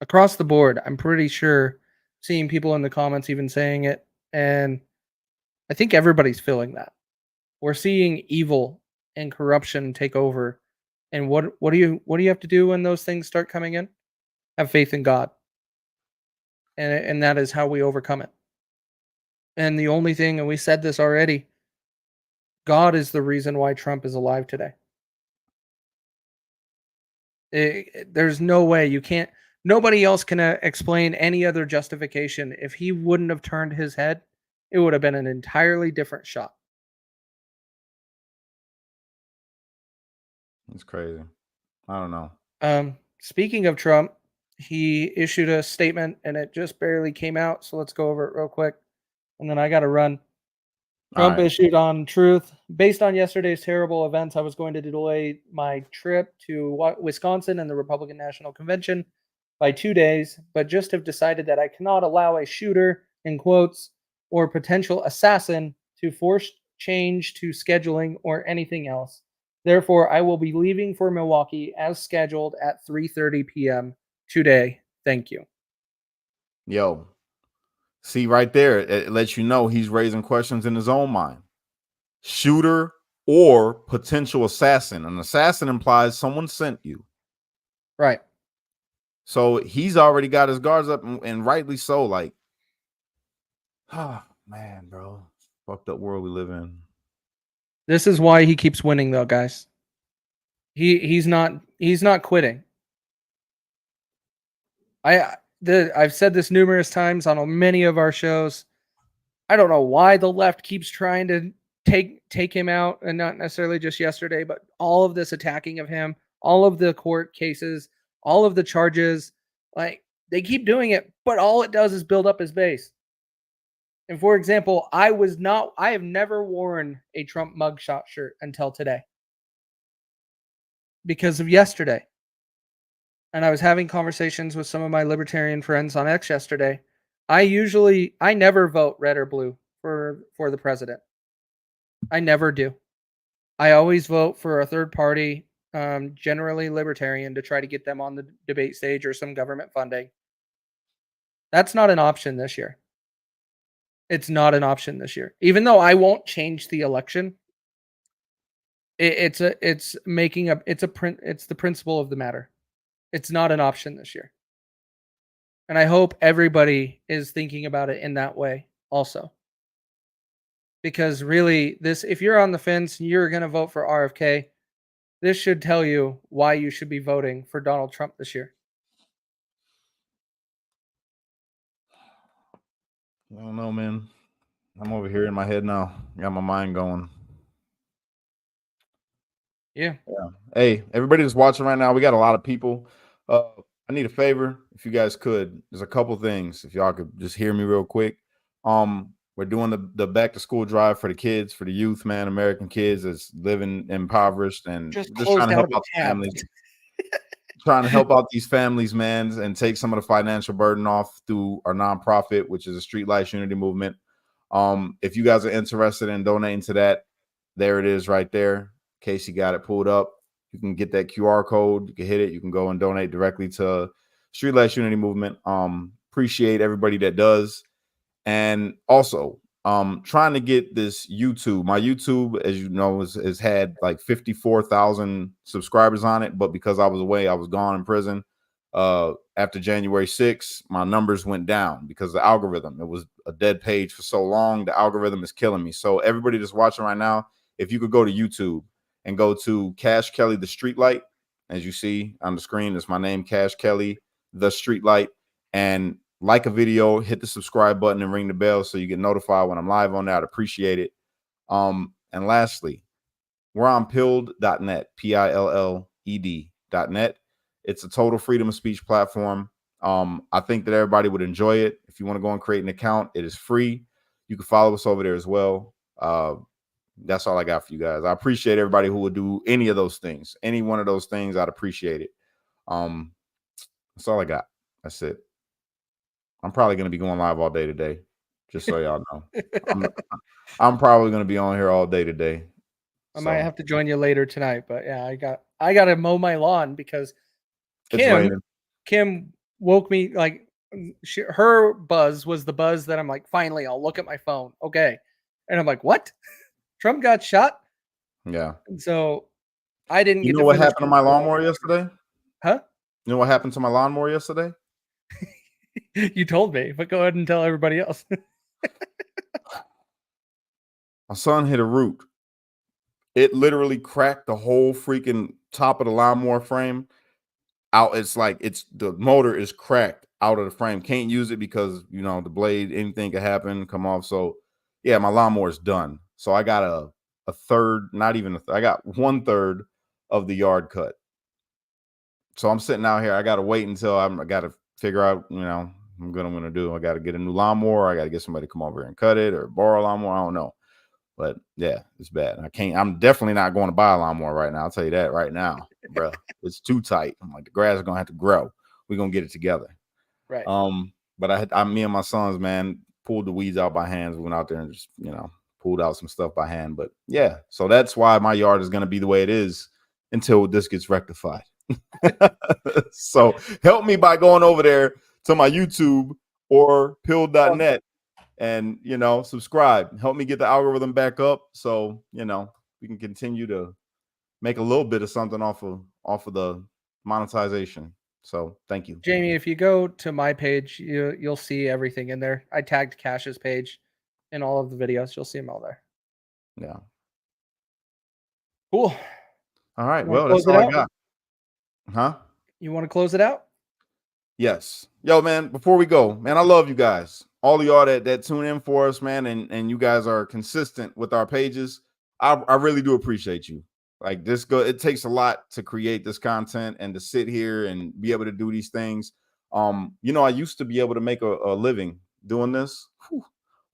across the board. I'm pretty sure, seeing people in the comments even saying it, and I think everybody's feeling that. We're seeing evil and corruption take over. And what do you have to do when those things start coming in? Have faith in God. And that is how we overcome it. And the only thing, and we said this already, God is the reason why Trump is alive today. There's no way, you can't, nobody else can explain any other justification. If he wouldn't have turned his head, it would have been an entirely different shot. It's crazy. I don't know. Speaking of Trump, he issued a statement and it just barely came out. So let's go over it real quick. And then I got to run. Trump issued on Truth: based on yesterday's terrible events, I was going to delay my trip to Wisconsin and the Republican National Convention by 2 days, but just have decided that I cannot allow a shooter, in quotes, or potential assassin to force change to scheduling or anything else. Therefore, I will be leaving for Milwaukee as scheduled at 3:30 p.m. today. Thank you. Yo, see right there, it lets you know he's raising questions in his own mind. Shooter or potential assassin. An assassin implies someone sent you. Right. So he's already got his guards up, and rightly so. Like, oh man, bro, fucked up world we live in. This is why he keeps winning, though, guys. He's not quitting. I've said this numerous times on many of our shows. I don't know why the left keeps trying to take him out, and not necessarily just yesterday, but all of this attacking of him, all of the court cases, all of the charges. Like, they keep doing it, but all it does is build up his base. And for example, I have never worn a Trump mugshot shirt until today because of yesterday. And I was having conversations with some of my libertarian friends on X yesterday. I never vote red or blue for the president. I never do. I always vote for a third party, generally libertarian, to try to get them on the debate stage or some government funding. That's not an option this year. It's not an option this year. Even though I won't change the election, it's the principle of the matter. It's not an option this year. And I hope everybody is thinking about it in that way also. Because really, if you're on the fence and you're going to vote for RFK, this should tell you why you should be voting for Donald Trump this year. I don't know, man. I'm over here in my head now. Got my mind going. Yeah. Hey, everybody that's watching right now, we got a lot of people. I need a favor. If you guys could, there's a couple things. If y'all could just hear me real quick. We're doing the back to school drive for the kids, for the youth, man, American kids that's living impoverished and just trying to help out the families. Trying to help out these families, man, and take some of the financial burden off through our nonprofit, which is a Street Lights Unity Movement. If you guys are interested in donating to that, there it is right there. Casey got it pulled up. You can get that QR code. You can hit it. You can go and donate directly to Street Lights Unity Movement. Appreciate everybody that does. And also, trying to get this YouTube. My YouTube, as you know, has had like 54,000 subscribers on it. But because I was away, I was gone in prison. After January 6th, my numbers went down because of the algorithm. It was a dead page for so long. The algorithm is killing me. So everybody that's watching right now, if you could go to YouTube and go to Cash Kelly, the Streetlight, as you see on the screen, it's my name, Cash Kelly, the Streetlight, and like a video, hit the subscribe button and ring the bell so you get notified when I'm live on there. I'd appreciate it. And lastly, we're on pilled.net, PILLED.net. It's a total freedom of speech platform. I think that everybody would enjoy it. If you want to go and create an account, it is free. You can follow us over there as well. That's all I got for you guys. I appreciate everybody who would do any of those things. Any one of those things, I'd appreciate it. That's all I got. That's it. I'm probably going to be going live all day today, just so y'all know. I'm probably going to be on here all day today. I might have to join you later tonight, but yeah, I got to mow my lawn because Kim woke me. Like, her buzz was the buzz that I'm like, finally, I'll look at my phone. Okay. And I'm like, what? Trump got shot? Yeah. And so I didn't get You know what happened to my lawnmower yesterday? Huh? You know what happened to my lawnmower yesterday? You told me, but go ahead and tell everybody else. My son hit a root. It literally cracked the whole freaking top of the lawnmower frame out. It's like the motor is cracked out of the frame. Can't use it because, you know, the blade, anything could happen, come off. So yeah, my lawnmower is done. So I got a third, not even I got 1/3 of the yard cut. So I'm sitting out here. I got to wait until I got to figure out, you know, what I'm going to do. I got to get a new lawnmower. I got to get somebody to come over here and cut it or borrow a lawnmower. I don't know. But yeah, it's bad. I'm definitely not going to buy a lawnmower right now. I'll tell you that right now, bro. It's too tight. I'm like, the grass is going to have to grow. We're going to get it together. Right. But me and my sons, man, pulled the weeds out by hands. We went out there and just, you know, pulled out some stuff by hand. But yeah, so that's why my yard is going to be the way it is until this gets rectified. So help me by going over there to my YouTube or pill.net and, you know, subscribe. Help me get the algorithm back up so, you know, we can continue to make a little bit of something off of the monetization. So thank you, Jamie. If you go to my page, you'll see everything in there. I tagged Cash's page in all of the videos. You'll see them all there. Yeah. Cool. All right. You wanna Well, that's close it all I out? got. Huh? You want to close it out? Yes. Yo, man, before we go, man, I love you guys. All of y'all that tune in for us, man, and you guys are consistent with our pages. I really do appreciate you. Like it takes a lot to create this content and to sit here and be able to do these things. You know, I used to be able to make a living doing this. Whew,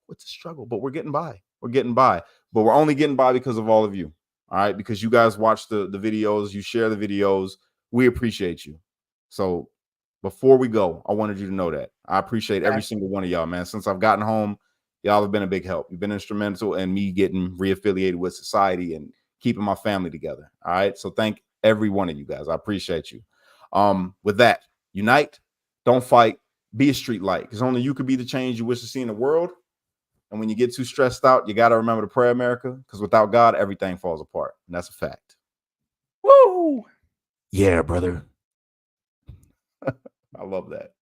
it's a struggle, but we're getting by. We're getting by, but we're only getting by because of all of you. All right, because you guys watch the videos, you share the videos. We appreciate you. So before we go, I wanted you to know that I appreciate every single one of y'all, man. Since I've gotten home, y'all have been a big help. You've been instrumental in me getting reaffiliated with society and keeping my family together. All right. So thank every one of you guys. I appreciate you. With that, unite, don't fight, be a street light, because only you could be the change you wish to see in the world. And when you get too stressed out, you got to remember to pray, America, because without God, everything falls apart. And that's a fact. Woo! Yeah, brother. I love that.